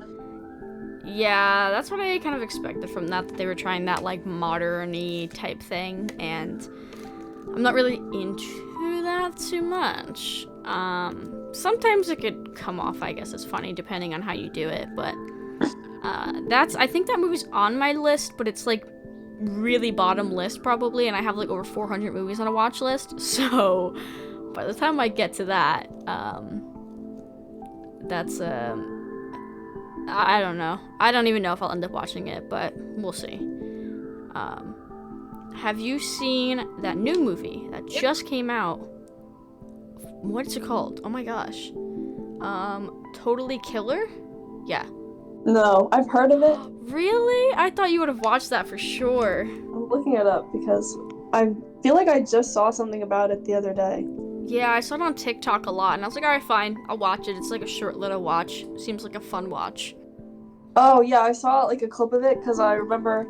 Yeah, that's what I kind of expected from that they were trying that, like, modern-y type thing, and I'm not really into that too much. Sometimes it could come off, I guess, as funny, depending on how you do it, but I think that movie's on my list, but it's, like, really bottom list, probably, and I have, like, over 400 movies on a watch list, so by the time I get to that, I don't know. I don't even know if I'll end up watching it, but we'll see. Have you seen that new movie that just came out? What's it called? Oh my gosh. Totally Killer? Yeah. No, I've heard of it. Really? I thought you would have watched that for sure. I'm looking it up because I feel like I just saw something about it the other day. Yeah, I saw it on TikTok a lot, and I was like, alright, fine, I'll watch it. It's like a short little watch. Seems like a fun watch. Oh yeah, I saw like a clip of it because I remember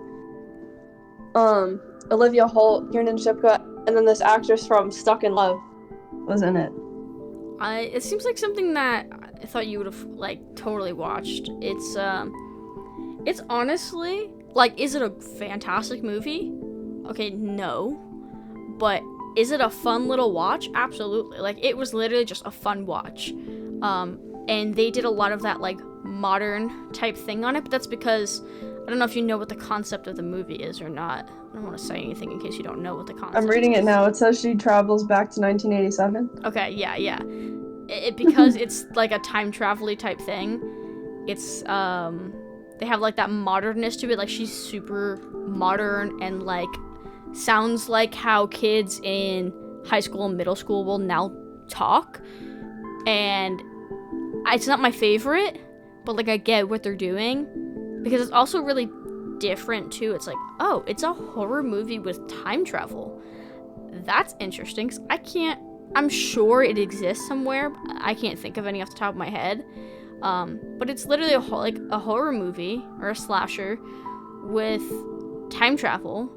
Olivia Holt, Kiernan Shipka, and then this actress from Stuck in Love was in it. It seems like something that I thought you would have like totally watched. It's honestly like, is it a fantastic movie? Okay, no. But is it a fun little watch? Absolutely. Like, it was literally just a fun watch. And they did a lot of that like modern type thing on it, but that's because I don't know if you know what the concept of the movie is or not. I don't want to say anything in case you don't know what the concept is. I'm reading it now. It says she travels back to 1987. Okay, yeah. Because it's like a time travel-y type thing. It's they have like that modernness to it. Like, she's super modern and like sounds like how kids in high school and middle school will now talk. And it's not my favorite, but like I get what they're doing because it's also really different too. It's like, oh, it's a horror movie with time travel. That's interesting, 'cause I'm sure it exists somewhere. I can't think of any off the top of my head. But it's literally a horror movie or a slasher with time travel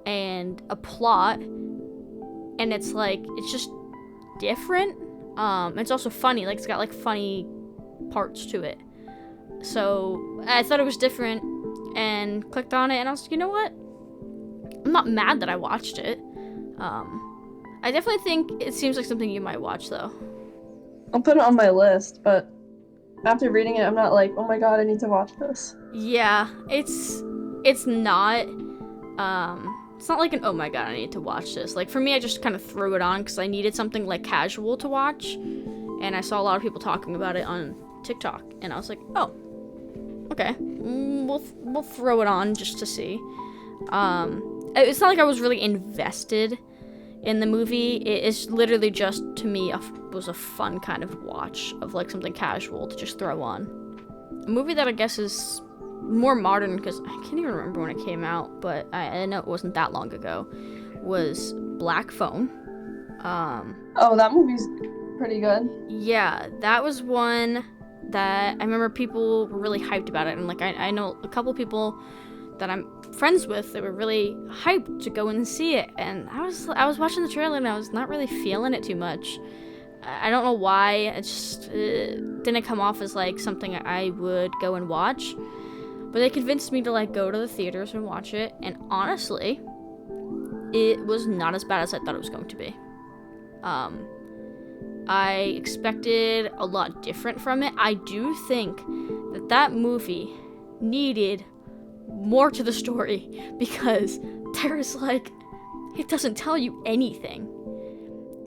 and a plot, and it's like, it's just different. It's also funny. Like, it's got like funny parts to it. So I thought it was different and clicked on it, and I was like, you know what? I'm not mad that I watched it. I definitely think it seems like something you might watch, though. I'll put it on my list, but after reading it, I'm not like, oh my god, I need to watch this. Yeah, it's not, it's not like an, oh my god, I need to watch this. Like, for me, I just kind of threw it on because I needed something, like, casual to watch, and I saw a lot of people talking about it on TikTok, and I was like, oh, okay, we'll throw it on just to see. It's not like I was really invested in the movie. It's literally just, to me, was a fun kind of watch of like something casual to just throw on. A movie that I guess is more modern, because I can't even remember when it came out, but I know it wasn't that long ago, was Black Phone. Oh, that movie's pretty good. Yeah, that was one that I remember people were really hyped about it, and like I know a couple people that I'm friends with that were really hyped to go and see it, and I was watching the trailer and I was not really feeling it too much. I don't know why. It just didn't come off as like something I would go and watch, but they convinced me to like go to the theaters and watch it, and honestly, it was not as bad as I thought it was going to be. I expected a lot different from it. I do think that movie needed more to the story, because there's like, it doesn't tell you anything.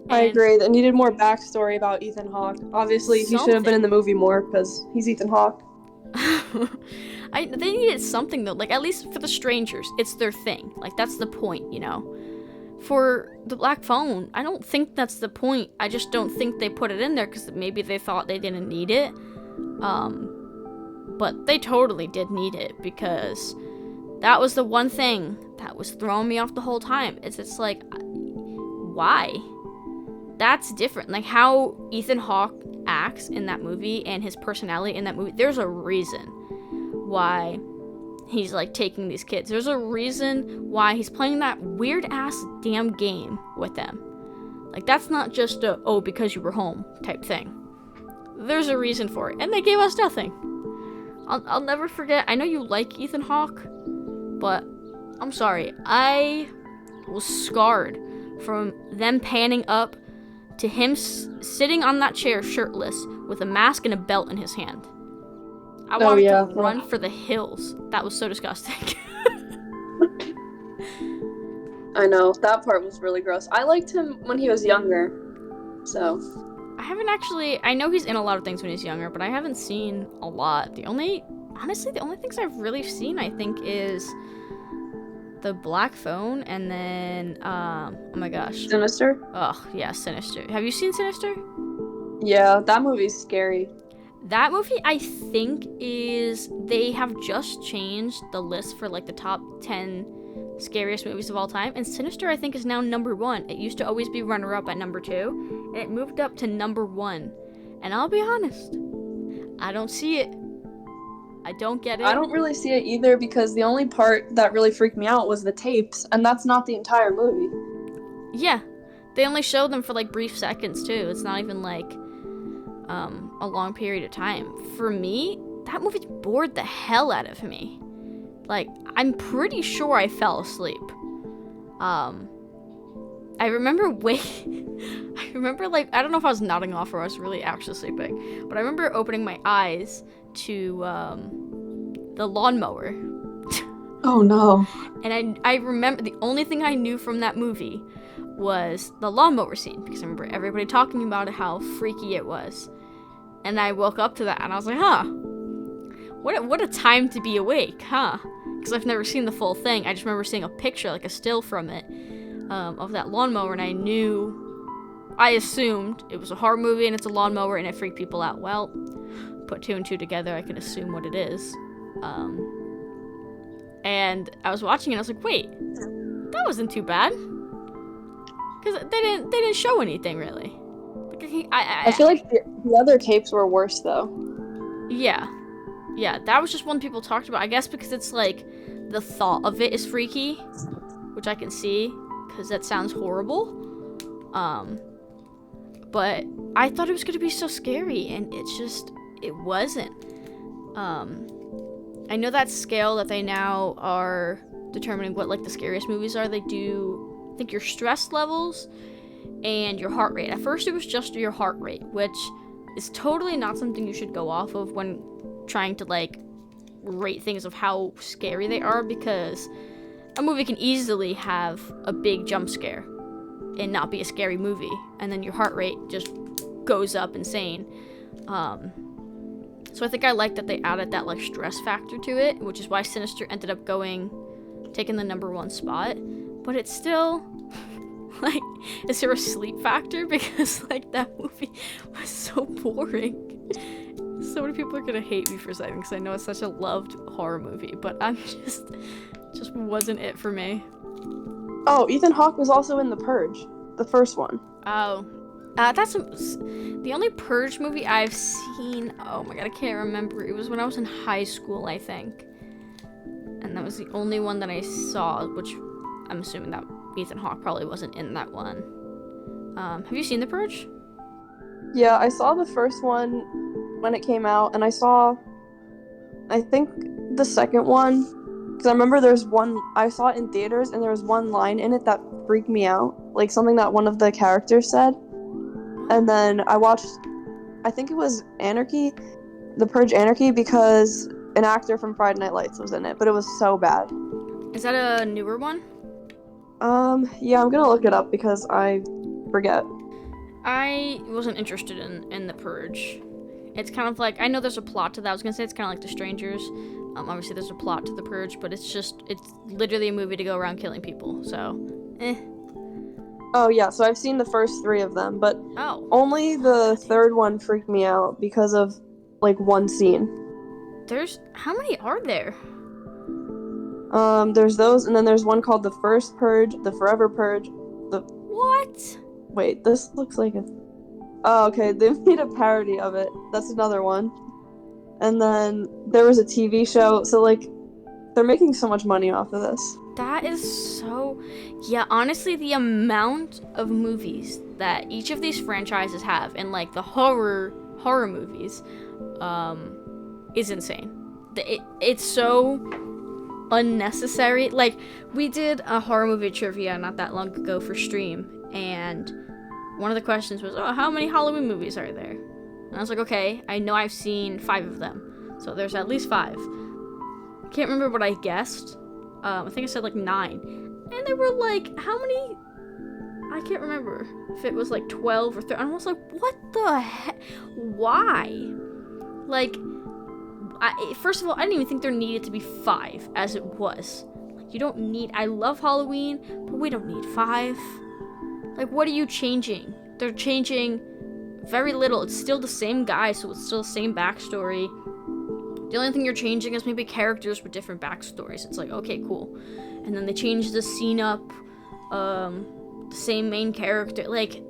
I agree. They needed more backstory about Ethan Hawke. Obviously, he should have been in the movie more because he's Ethan Hawke. They needed something though, like at least for the strangers, it's their thing. Like, that's the point, you know. For the Black Phone, I don't think that's the point. I just don't think they put it in there because maybe they thought they didn't need it. But they totally did need it, because that was the one thing that was throwing me off the whole time. It's like, why? That's different. Like, how Ethan Hawke acts in that movie and his personality in that movie, there's a reason why he's like taking these kids. There's a reason why he's playing that weird ass damn game with them. Like, that's not just a, oh, because you were home type thing. There's a reason for it, and they gave us nothing. I'll never forget. I know you like Ethan Hawke, but I'm sorry. I was scarred from them panning up to him sitting on that chair shirtless with a mask and a belt in his hand. I wanted to run for the hills. That was so disgusting. I know. That part was really gross. I liked him when he was younger, so. I haven't actually. I know he's in a lot of things when he's younger, but I haven't seen a lot. Honestly, the only things I've really seen, I think, is the Black Phone, and then, oh my gosh. Sinister? Oh, yeah, Sinister. Have you seen Sinister? Yeah, that movie's scary. That movie, I think, they have just changed the list for, like, the top 10 scariest movies of all time, and Sinister, I think, is now number 1. It used to always be runner-up at number 2, and it moved up to number 1. And I'll be honest, I don't see it. I don't get it. I don't really see it either, because the only part that really freaked me out was the tapes, and that's not the entire movie. Yeah, they only show them for, like, brief seconds, too. It's not even, like, a long period of time. For me, that movie bored the hell out of me. Like, I'm pretty sure I fell asleep. I remember like, I don't know if I was nodding off or I was really actually sleeping, but I remember opening my eyes to, the lawnmower. Oh no. And I remember the only thing I knew from that movie was the lawnmower scene, because I remember everybody talking about it, how freaky it was. And I woke up to that and I was like, huh, what a time to be awake, huh? Because I've never seen the full thing. I just remember seeing a picture, like a still from it, of that lawnmower, and I assumed it was a horror movie and it's a lawnmower and it freaked people out. Well, put 2 and 2 together, I can assume what it is. And I was watching it, I was like, wait, that wasn't too bad. Because they didn't show anything, really. I feel like the other tapes were worse, though. Yeah, that was just one people talked about. I guess because it's like the thought of it is freaky, which I can see, because that sounds horrible. But I thought it was gonna be so scary, and it wasn't. I know that scale that they now are determining what, like, the scariest movies are. They do, I think, your stress levels and your heart rate. At first it was just your heart rate, which is totally not something you should go off of when trying to, like, rate things of how scary they are, because a movie can easily have a big jump scare and not be a scary movie, and then your heart rate just goes up insane. So I think I like that they added that, like, stress factor to it, which is why Sinister ended up taking the number 1 spot. But it's still, like, is there a sleep factor? Because, like, that movie was so boring. So many people are gonna hate me for saying, because I know it's such a loved horror movie, but I'm just wasn't it for me. Oh, Ethan Hawke was also in The Purge, the first one. Oh, that's the only Purge movie I've seen. Oh my god, I can't remember. It was when I was in high school, I think, and that was the only one that I saw, which I'm assuming that Ethan Hawke probably wasn't in that one. Have you seen The Purge? Yeah, I saw the first one when it came out, and I think the second one, because I remember I saw it in theaters, and there was one line in it that freaked me out, like something that one of the characters said. And then I watched, I think it was The Purge Anarchy, because an actor from Friday Night Lights was in it, but it was so bad. Is that a newer one? Yeah, I'm gonna look it up because I forget. I wasn't interested in The Purge. It's kind of like, I know there's a plot to that. I was gonna say it's kind of like The Strangers. Obviously there's a plot to The Purge, but it's literally a movie to go around killing people, so, Oh, yeah, so I've seen the first 3 of them, but only the third one freaked me out because of, like, one scene. How many are there? There's those, and then there's one called The First Purge, The Forever Purge, What? Wait, this looks like Oh, okay, they made a parody of it. That's another one. And then there was a TV show, so, like, they're making so much money off of this. That is so... Yeah, honestly, the amount of movies that each of these franchises have, and, like, the horror movies, is insane. It's so unnecessary. Like, we did a horror movie trivia not that long ago for stream, and one of the questions was, how many Halloween movies are there? And I was like, okay, I know I've seen 5 of them, so there's at least 5. I can't remember what I guessed. I think I said, like, 9. And there were, like, how many I can't remember if it was like 12 or 13. I was like, what the heck? Why? Like, first of all, I didn't even think there needed to be 5 as it was. Like, you don't need, I love Halloween, but we don't need 5. Like, what are you changing? They're changing very little. It's still the same guy, so it's still the same backstory. The only thing you're changing is maybe characters with different backstories. It's like, okay, cool. And then they change the scene up, the same main character. Like,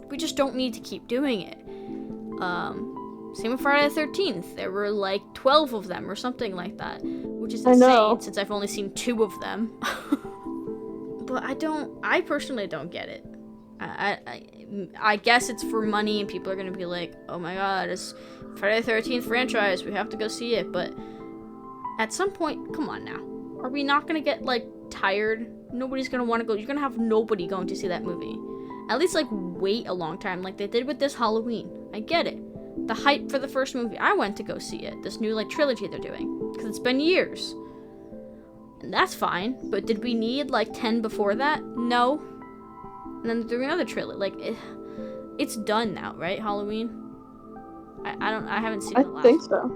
we just don't need to keep doing it. Same with Friday the 13th. There were like 12 of them or something like that, which is insane since I've only seen 2 of them. But I personally don't get it. I guess it's for money and people are gonna be like, oh my god, it's Friday the 13th franchise, we have to go see it. But at some point, come on now, are we not gonna get like tired? Nobody's gonna want to go. You're gonna have nobody going to see that movie. At least like wait a long time like they did with this Halloween. I get it, the hype for the first movie. I went to go see it, this new like trilogy they're doing, because it's been years, and that's fine. But did we need like 10 before that? No. And then they're doing another trilogy. Like, it's done now, right? Halloween. I haven't seen the last. I think so.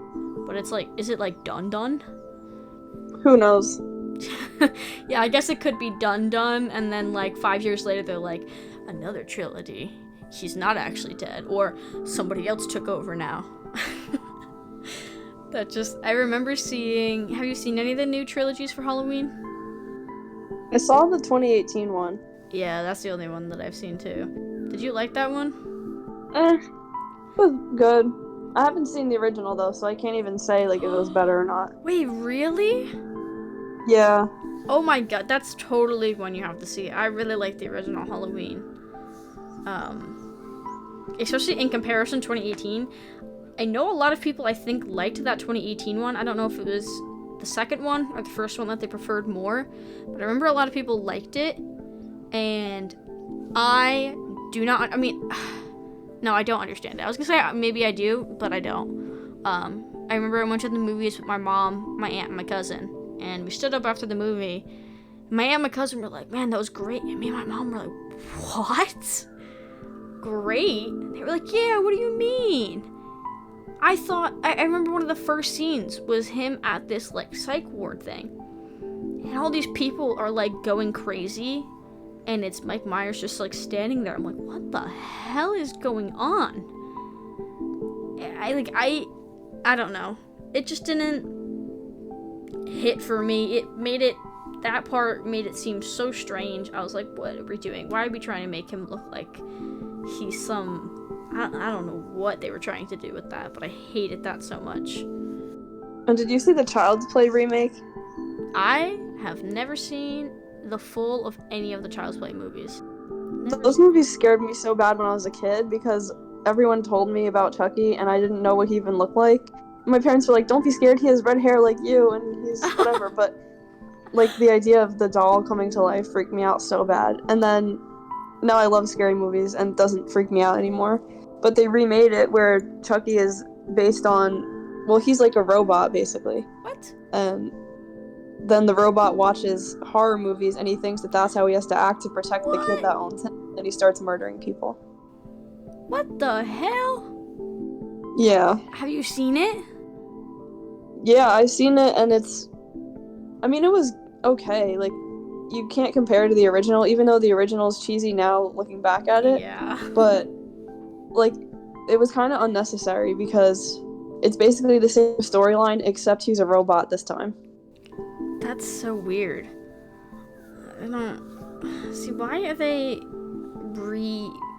But it's like, is it like done? Who knows? Yeah, I guess it could be done, and then like 5 years later they're like, another trilogy. He's not actually dead, or somebody else took over now. I remember seeing. Have you seen any of the new trilogies for Halloween? I saw the 2018 one. Yeah, that's the only one that I've seen too. Did you like that one? It was good. I haven't seen the original though, so I can't even say like if it was better or not. Wait, really? Yeah. Oh my god, that's totally one you have to see. I really like the original Halloween. Especially in comparison to 2018. I know a lot of people I think liked that 2018 one. I don't know if it was the second one or the first one that they preferred more, but I remember a lot of people liked it. And I do not, no, I don't understand it. I was gonna say maybe I do, but I don't. I remember I went to the movies with my mom, my aunt, and my cousin, and we stood up after the movie. My aunt and my cousin were like, man, that was great. And me and my mom were like, what? Great? They were like, yeah, what do you mean? I remember one of the first scenes was him at this like psych ward thing. And all these people are like going crazy. And it's Mike Myers just like standing there. I'm like, what the hell is going on? I don't know. It just didn't hit for me. That part made it seem so strange. I was like, what are we doing? Why are we trying to make him look like he's some, I don't know what they were trying to do with that, but I hated that so much. And did you see the Child's Play remake? I have never seen the full of any of the Child's Play movies. Those movies scared me so bad when I was a kid because everyone told me about Chucky and I didn't know what he even looked like. My parents were like, don't be scared, he has red hair like you and he's whatever. But like the idea of the doll coming to life freaked me out so bad. And then now I love scary movies and it doesn't freak me out anymore. But they remade it where Chucky is based on, well, he's like a robot basically. What? And then the robot watches horror movies and he thinks that that's how he has to act to protect the kid that owns him. And he starts murdering people. What the hell? Yeah. Have you seen it? Yeah, I've seen it and it was okay. Like, you can't compare to the original, even though the original is cheesy now looking back at it. Yeah. But, like, it was kind of unnecessary because it's basically the same storyline except he's a robot this time. That's so weird. I don't see why are they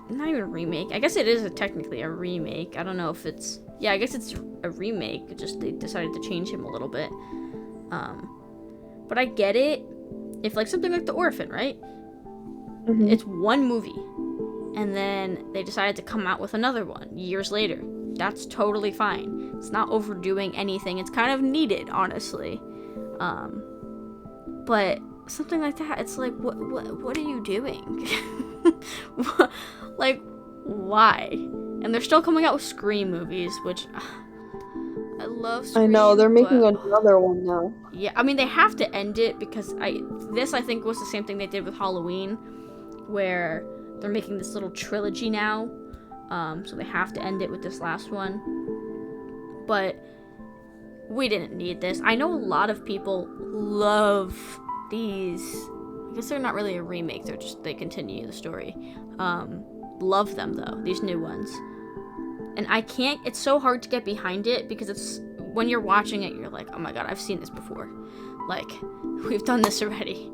not even a remake. I guess it is technically a remake. I don't know if it's I guess it's a remake. Just they decided to change him a little bit. But I get it. If like something like The Orphan, right? Mm-hmm. It's one movie, and then they decided to come out with another one years later. That's totally fine. It's not overdoing anything. It's kind of needed, honestly. But something like that, it's like, what are you doing? Like, why? And they're still coming out with Scream movies, which I love Scream. I know, they're making another one now. Yeah, I mean, they have to end it because I think was the same thing they did with Halloween, where they're making this little trilogy now. So they have to end it with this last one. But we didn't need this. I know a lot of people love these. I guess they're not really a remake. They continue the story. Love them though, these new ones. And it's so hard to get behind it because when you're watching it, you're like, oh my god, I've seen this before. Like, we've done this already.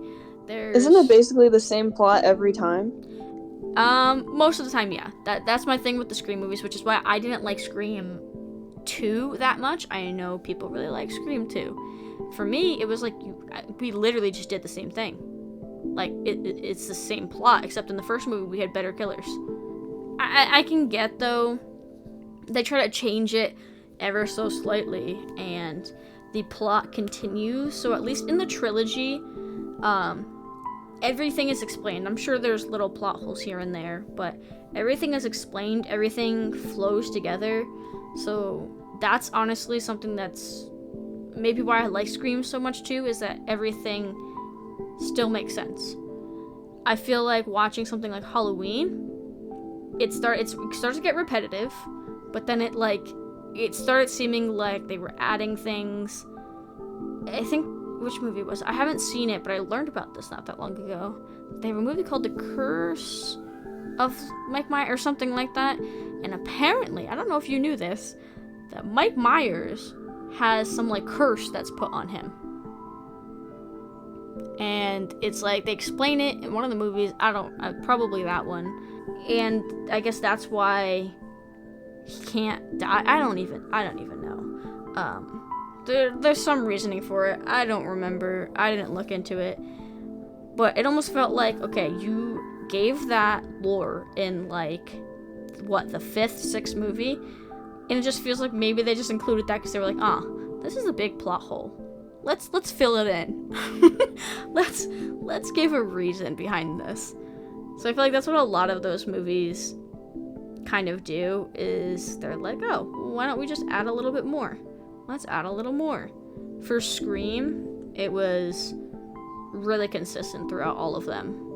Isn't it basically the same plot every time? Most of the time, yeah. That's my thing with the Scream movies, which is why I didn't like Scream 2 that much. I know people really like Scream 2. For me, it was like, we literally just did the same thing. Like, it's the same plot, except in the first movie, we had better killers. I can get, though, they try to change it ever so slightly, and the plot continues. So at least in the trilogy, everything is explained. I'm sure there's little plot holes here and there, but everything is explained. Everything flows together. So that's honestly something that's maybe why I like Scream so much too, is that everything still makes sense. I feel like watching something like Halloween, it starts to get repetitive, but then it started seeming like they were adding things. I think, which movie was it? I haven't seen it, but I learned about this not that long ago. They have a movie called The Curse of Mike Myers or something like that. And apparently, I don't know if you knew this, that Mike Myers has some curse that's put on him. And it's like they explain it in one of the movies. Probably that one. And I guess that's why he can't die. I don't even know. There's some reasoning for it. I don't remember. I didn't look into it. But it almost felt like, okay, you gave that lore in the 5th, 6th movie, and it just feels like maybe they just included that because they were like, this is a big plot hole. Let's fill it in. let's give a reason behind this. So I feel like that's what a lot of those movies kind of do, is they're like, oh, why don't we just add a little bit more? Let's add a little more. For Scream, it was really consistent throughout all of them.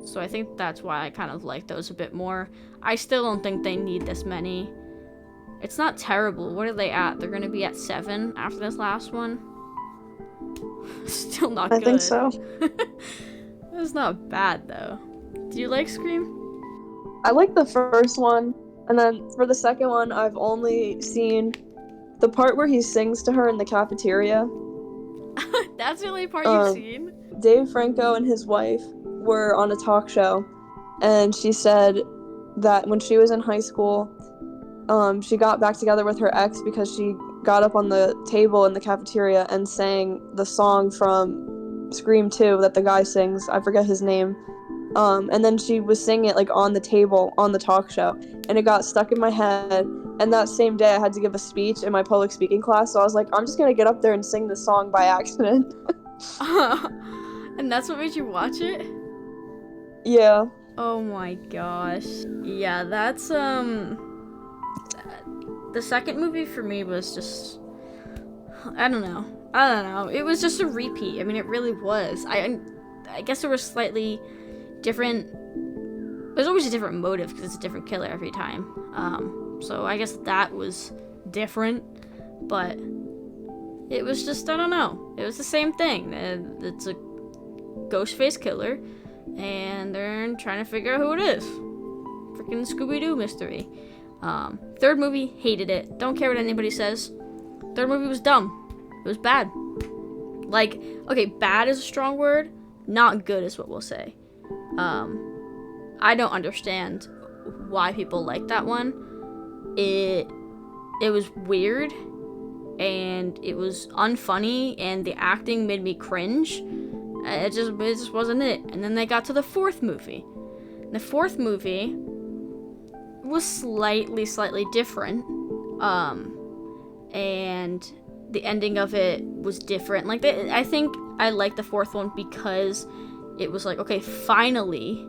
So I think that's why I kind of like those a bit more. I still don't think they need this many. It's not terrible. What are they at? They're going to be at 7 after this last one. Still not good. I think so. It's not bad, though. Do you like Scream? I like the first one, and then for the second one, I've only seen the part where he sings to her in the cafeteria. That's the only part you've seen? Dave Franco and his wife were on a talk show, and she said that when she was in high school, she got back together with her ex because she got up on the table in the cafeteria and sang the song from Scream 2 that the guy sings. I forget his name. And then she was singing it on the table on the talk show, and it got stuck in my head. And that same day I had to give a speech in my public speaking class, so I was like, I'm just gonna get up there and sing the song by accident. And that's what made you watch it? Yeah. Oh my gosh. Yeah, that's the second movie for me was just, I don't know. It was just a repeat. I mean, it really was. I guess it was slightly different. There's always a different motive because it's a different killer every time. So I guess that was different, but it was just, I don't know. It was the same thing. It's a ghost face killer, and they're trying to figure out who it is. Freaking Scooby-Doo mystery. Third movie, hated it. Don't care what anybody says. Third movie was dumb. It was bad. Okay, bad is a strong word. Not good is what we'll say. I don't understand why people like that one. It was weird, and it was unfunny, and the acting made me cringe. It just wasn't it. And then they got to the fourth movie. The fourth movie was slightly different, and the ending of it was different. I think I liked the fourth one because it was like, okay, finally,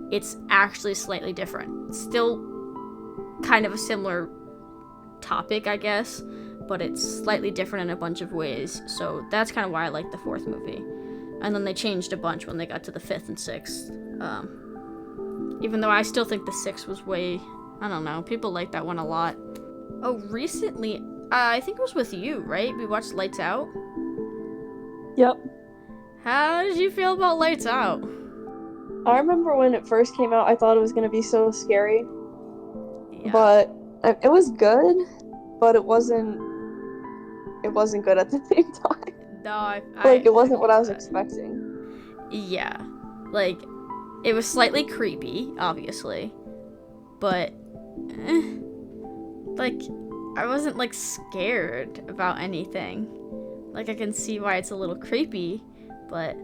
it's actually slightly different. Still kind of a similar topic, I guess, but it's slightly different in a bunch of ways. So that's kind of why I like the fourth movie. And then they changed a bunch when they got to the 5th and 6th. Even though I still think the 6 was way, I don't know, people like that one a lot. Oh, recently, I think it was with you, right? We watched Lights Out. Yep. How did you feel about Lights Out? I remember when it first came out, I thought it was going to be so scary. Yeah. But it was good, but it wasn't good at the same time. No, it wasn't what I was expecting. Yeah. Like, it was slightly creepy, obviously. But, like, I wasn't, like, scared about anything. Like, I can see why it's a little creepy, but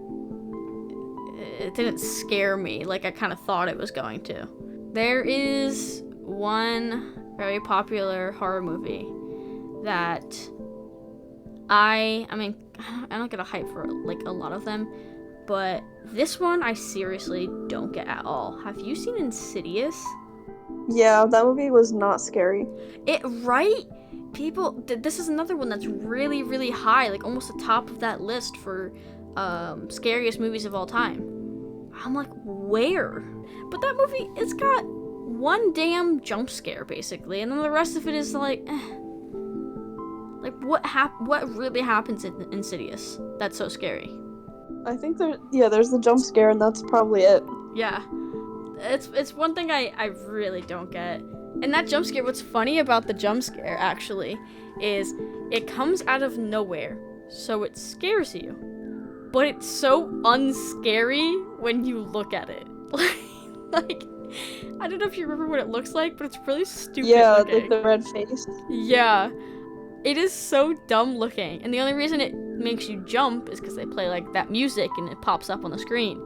it didn't scare me like I kind of thought it was going to. There is one very popular horror movie that I mean, I don't get a hype for, like, a lot of them, but this one I seriously don't get at all. Have you seen Insidious? Yeah, that movie was not scary. Right? People, this is another one that's really, really high, like almost the top of that list for scariest movies of all time. I'm like, where? But that movie, it's got one damn jump scare, basically, and then the rest of it is like, like, what really happens in Insidious that's so scary? I think there's the jump scare, and that's probably it. Yeah. It's one thing I really don't get. And that jump scare, what's funny about the jump scare, actually, is it comes out of nowhere, so it scares you. But it's so unscary when you look at it. Like, I don't know if you remember what it looks like, but it's really stupid looking. Like the red face. Yeah. It is so dumb looking. And the only reason it makes you jump is because they play, like, that music and it pops up on the screen.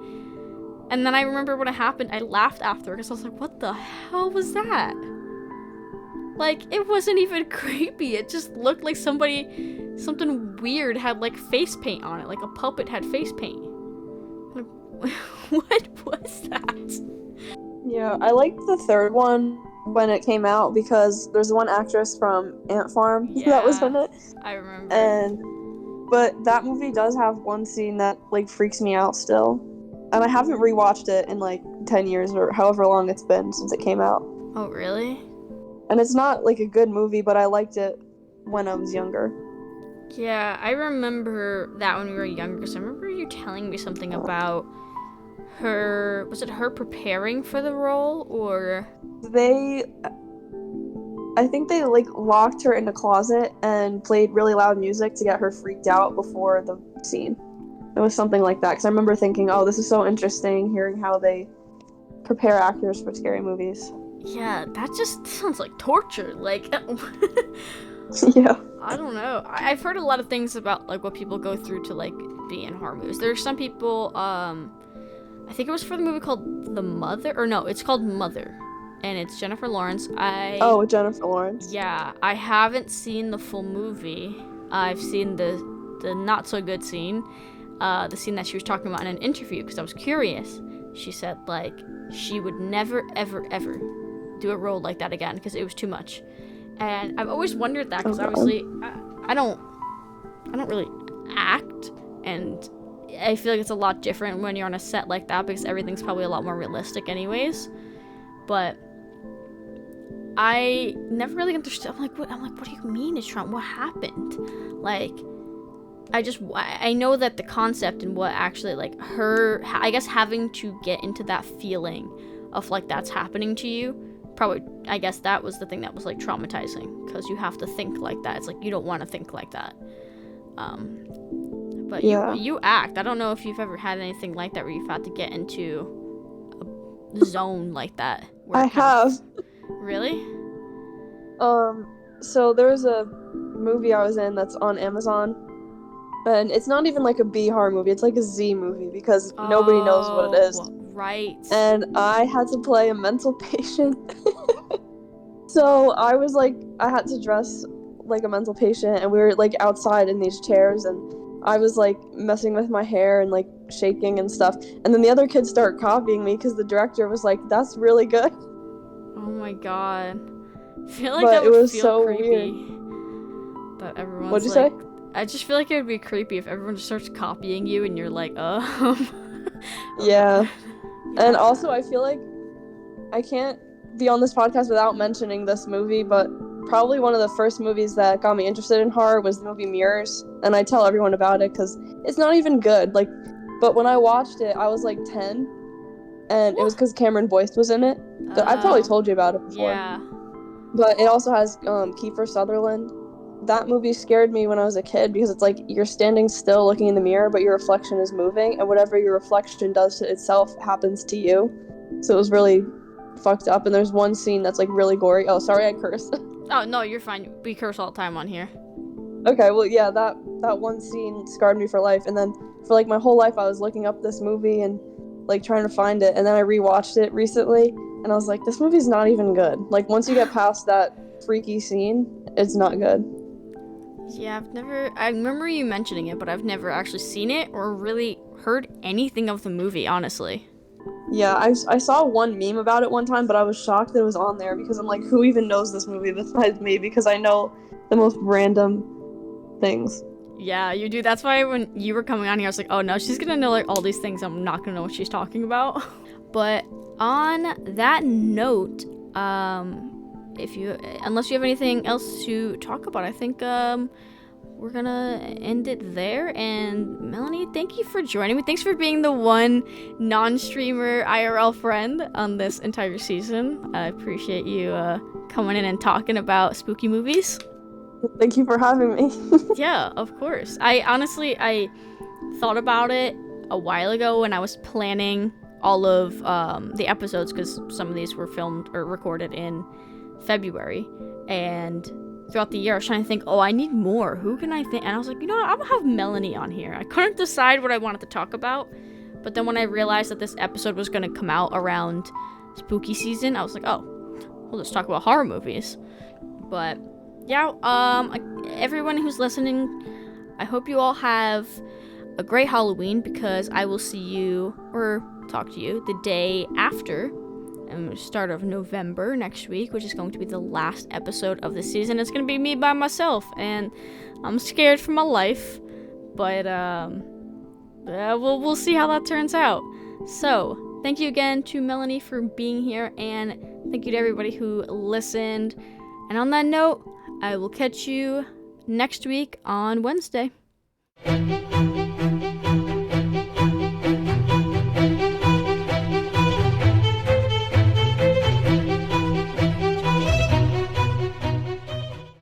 And then I remember when it happened, I laughed after because I was like, what the hell was that? Like, it wasn't even creepy. It just looked like something weird had, like, face paint on it. Like a puppet had face paint. Like, what was that? Yeah, I liked the third one when it came out because there's one actress from Ant Farm that was in it. I remember. But that movie does have one scene that, like, freaks me out still. And I haven't rewatched it in, like, 10 years or however long it's been since it came out. Oh, really? And it's not, like, a good movie, but I liked it when I was younger. Yeah, I remember that when we were younger, because I remember you telling me something about her... Was it her preparing for the role, or...? I think they, like, locked her in a closet and played really loud music to get her freaked out before the scene. It was something like that, because I remember thinking, oh, this is so interesting, hearing how they prepare actors for scary movies. Yeah, that just sounds like torture. Like, yeah. I don't know. I've heard a lot of things about, like, what people go through to, like, be in horror movies. There's some people, I think it was for the movie called The Mother, or no, it's called Mother, and it's Jennifer Lawrence. Oh, Jennifer Lawrence. Yeah, I haven't seen the full movie. I've seen the not so good scene, the scene that she was talking about in an interview, because I was curious. She said, like, she would never, ever, ever do a role like that again because it was too much. And I've always wondered that because obviously I don't really act, and I feel like it's a lot different when you're on a set like that because everything's probably a lot more realistic anyways. But I never really understood. I'm like, what do you mean it's wrong? What happened? Like, I know that the concept and what actually, like, her, I guess, having to get into that feeling of, like, that's happening to you, probably, I guess that was the thing that was, like, traumatizing, because you have to think like that. It's like, you don't want to think like that. But yeah. You act. I don't know if you've ever had anything like that where you've had to get into a zone like that. I have. Really? So there's a movie I was in that's on Amazon. And it's not even like a B horror movie. It's like a Z movie because nobody knows what it is. Right. And I had to play a mental patient. So I was like, I had to dress like a mental patient, and we were like outside in these chairs, and I was like messing with my hair and like shaking and stuff. And then the other kids start copying me because the director was like, "That's really good." Oh my god. I feel like that would feel so creepy. Weird. That everyone's What'd you like, say? I just feel like it would be creepy if everyone just starts copying you and you're like, Yeah. And also I feel like I can't be on this podcast without mentioning this movie, but probably one of the first movies that got me interested in horror was the movie Mirrors, and I tell everyone about it because it's not even good. Like, but when I watched it, I was like 10, and it was because Cameron Boyce was in it. I probably told you about it before. Yeah. But it also has Kiefer Sutherland. That movie scared me when I was a kid because it's like you're standing still looking in the mirror, but your reflection is moving, and whatever your reflection does to itself happens to you. So it was really fucked up, and there's one scene that's like really gory. Oh, sorry, I cursed. Oh, no, you're fine. We curse all the time on here. Okay, well, yeah, that one scene scarred me for life, and then for like my whole life I was looking up this movie and like trying to find it, and then I rewatched it recently, and I was like, this movie's not even good. Like, once you get past that freaky scene, it's not good. Yeah, I remember you mentioning it, but I've never actually seen it or really heard anything of the movie, honestly. Yeah, I saw one meme about it one time, but I was shocked that it was on there because I'm like, who even knows this movie besides me? Because I know the most random things. Yeah, you do. That's why when you were coming on here, I was like, oh no, she's gonna know like all these things. I'm not gonna know what she's talking about. But on that note, unless you have anything else to talk about, I think we're gonna end it there. And Melanie, thank you for joining me. Thanks for being the one non-streamer IRL friend on this entire season. I appreciate you coming in and talking about spooky movies. Thank you for having me. Yeah, of course. I thought about it a while ago when I was planning all of the episodes, because some of these were filmed or recorded in February, and throughout the year I was trying to think, I need more. Who can I think? And I was like, you know what? I'm gonna have Melanie on here. I couldn't decide what I wanted to talk about, but then when I realized that this episode was gonna come out around spooky season, I was like, we'll just talk about horror movies. But yeah, everyone who's listening, I hope you all have a great Halloween, because I will see you or talk to you the day after, and start of November next week, which is going to be the last episode of the season. It's going to be me by myself, and I'm scared for my life, but we'll see how that turns out. So thank you again to Melanie for being here, and thank you to everybody who listened. And on that note, I will catch you next week on Wednesday.